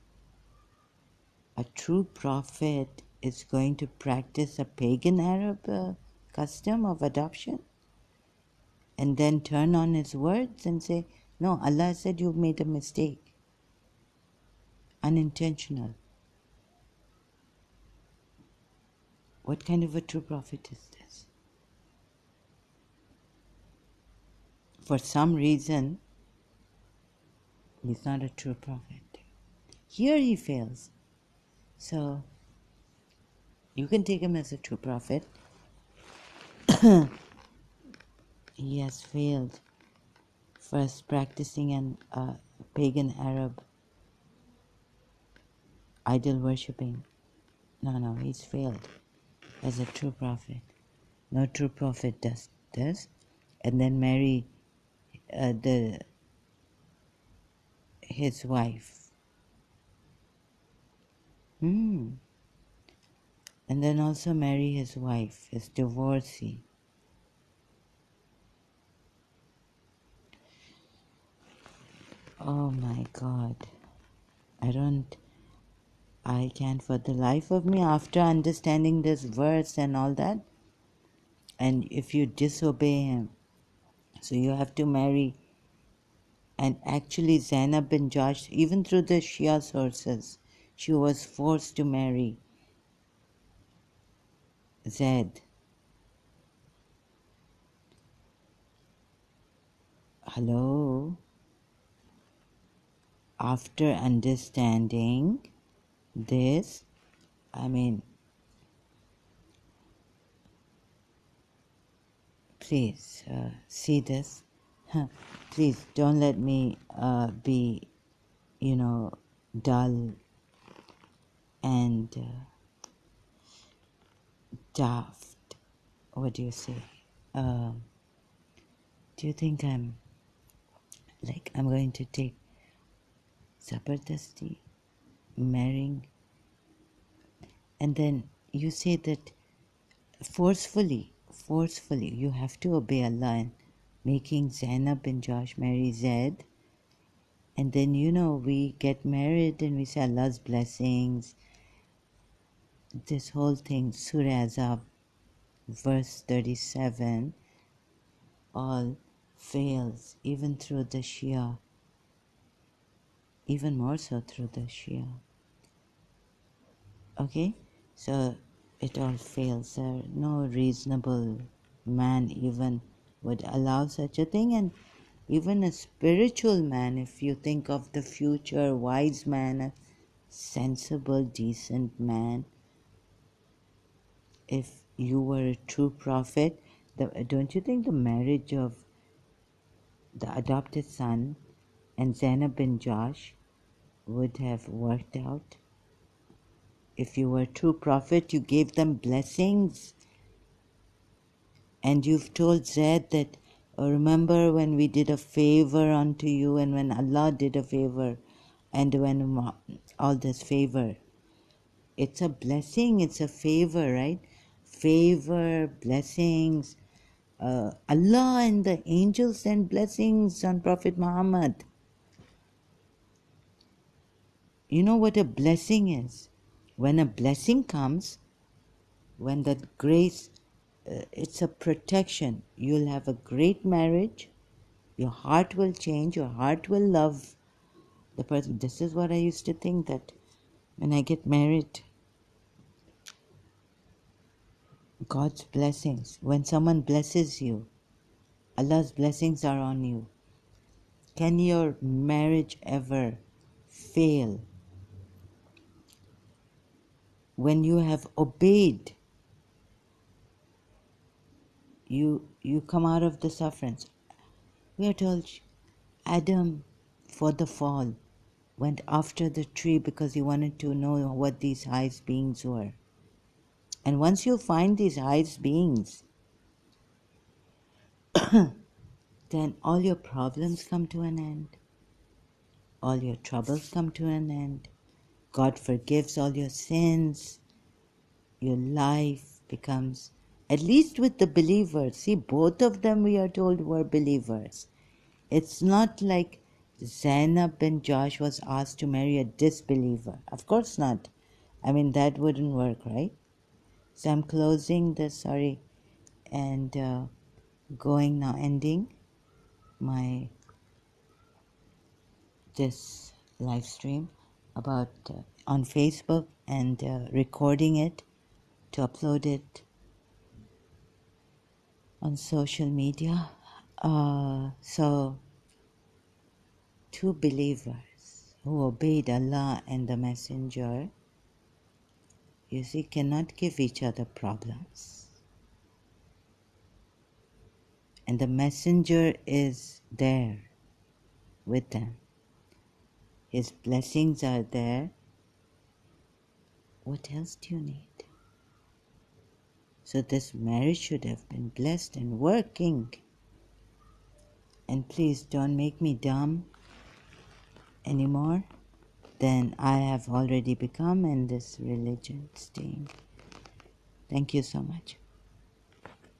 Speaker 1: A true prophet is going to practice a pagan Arab custom of adoption and then turn on his words and say, no, Allah said you've made a mistake. Unintentional. What kind of a true prophet is this? For some reason, he's not a true prophet. Here he fails. So, you can take him as a true prophet. He has failed. First, practicing an pagan Arab idol worshipping. No, he's failed as a true prophet. No true prophet does this. And then marry his wife. And then also marry his wife, his divorcee. Oh my God. I can't for the life of me, after understanding this verse and all that, and if you disobey him, so you have to marry. And actually Zainab bin Josh, even through the Shia sources, she was forced to marry Zaid. Hello? After understanding this, please see this. Please don't let me be, dull and daft. What do you say? Do you think I'm going to take Zabardasti, marrying? And then you say that forcefully, you have to obey Allah and making Zainab bin Josh marry Zaid. And then, we get married and we say Allah's blessings. This whole thing, Surah Azab, verse 37, all fails, even through the Shia. Even more so through the Shia. Okay? So, it all fails. No reasonable man even would allow such a thing, and even a spiritual man, if you think of the future wise man, a sensible, decent man, if you were a true prophet, don't you think the marriage of the adopted son and Zainab bin Josh would have worked out? If you were a true prophet, you gave them blessings. And you've told Zaid that, remember when we did a favor unto you, and when Allah did a favor, and when all this favor. It's a blessing, it's a favor, right? Favor, blessings. Allah and the angels send blessings on Prophet Muhammad. You know what a blessing is? When a blessing comes, when the grace, it's a protection. You'll have a great marriage. Your heart will change. Your heart will love the person. This is what I used to think, that when I get married, God's blessings. When someone blesses you, Allah's blessings are on you. Can your marriage ever fail? When you have obeyed, you come out of the sufferance. We are told Adam, for the fall, went after the tree because he wanted to know what these highest beings were. And once you find these highest beings, then all your problems come to an end. All your troubles come to an end. God forgives all your sins. Your life becomes, at least with the believers. See, both of them we are told were believers. It's not like Zainab bin Josh was asked to marry a disbeliever. Of course not. I mean, that wouldn't work, right? So I'm closing this, and going now, ending my this live stream about on Facebook and recording it to upload it on social media. So two believers who obeyed Allah and the Messenger, you see, cannot give each other problems. And the Messenger is there with them. His blessings are there. What else do you need? So this marriage should have been blessed and working. And please don't make me dumb anymore than I have already become in this religion staying. Thank you so much.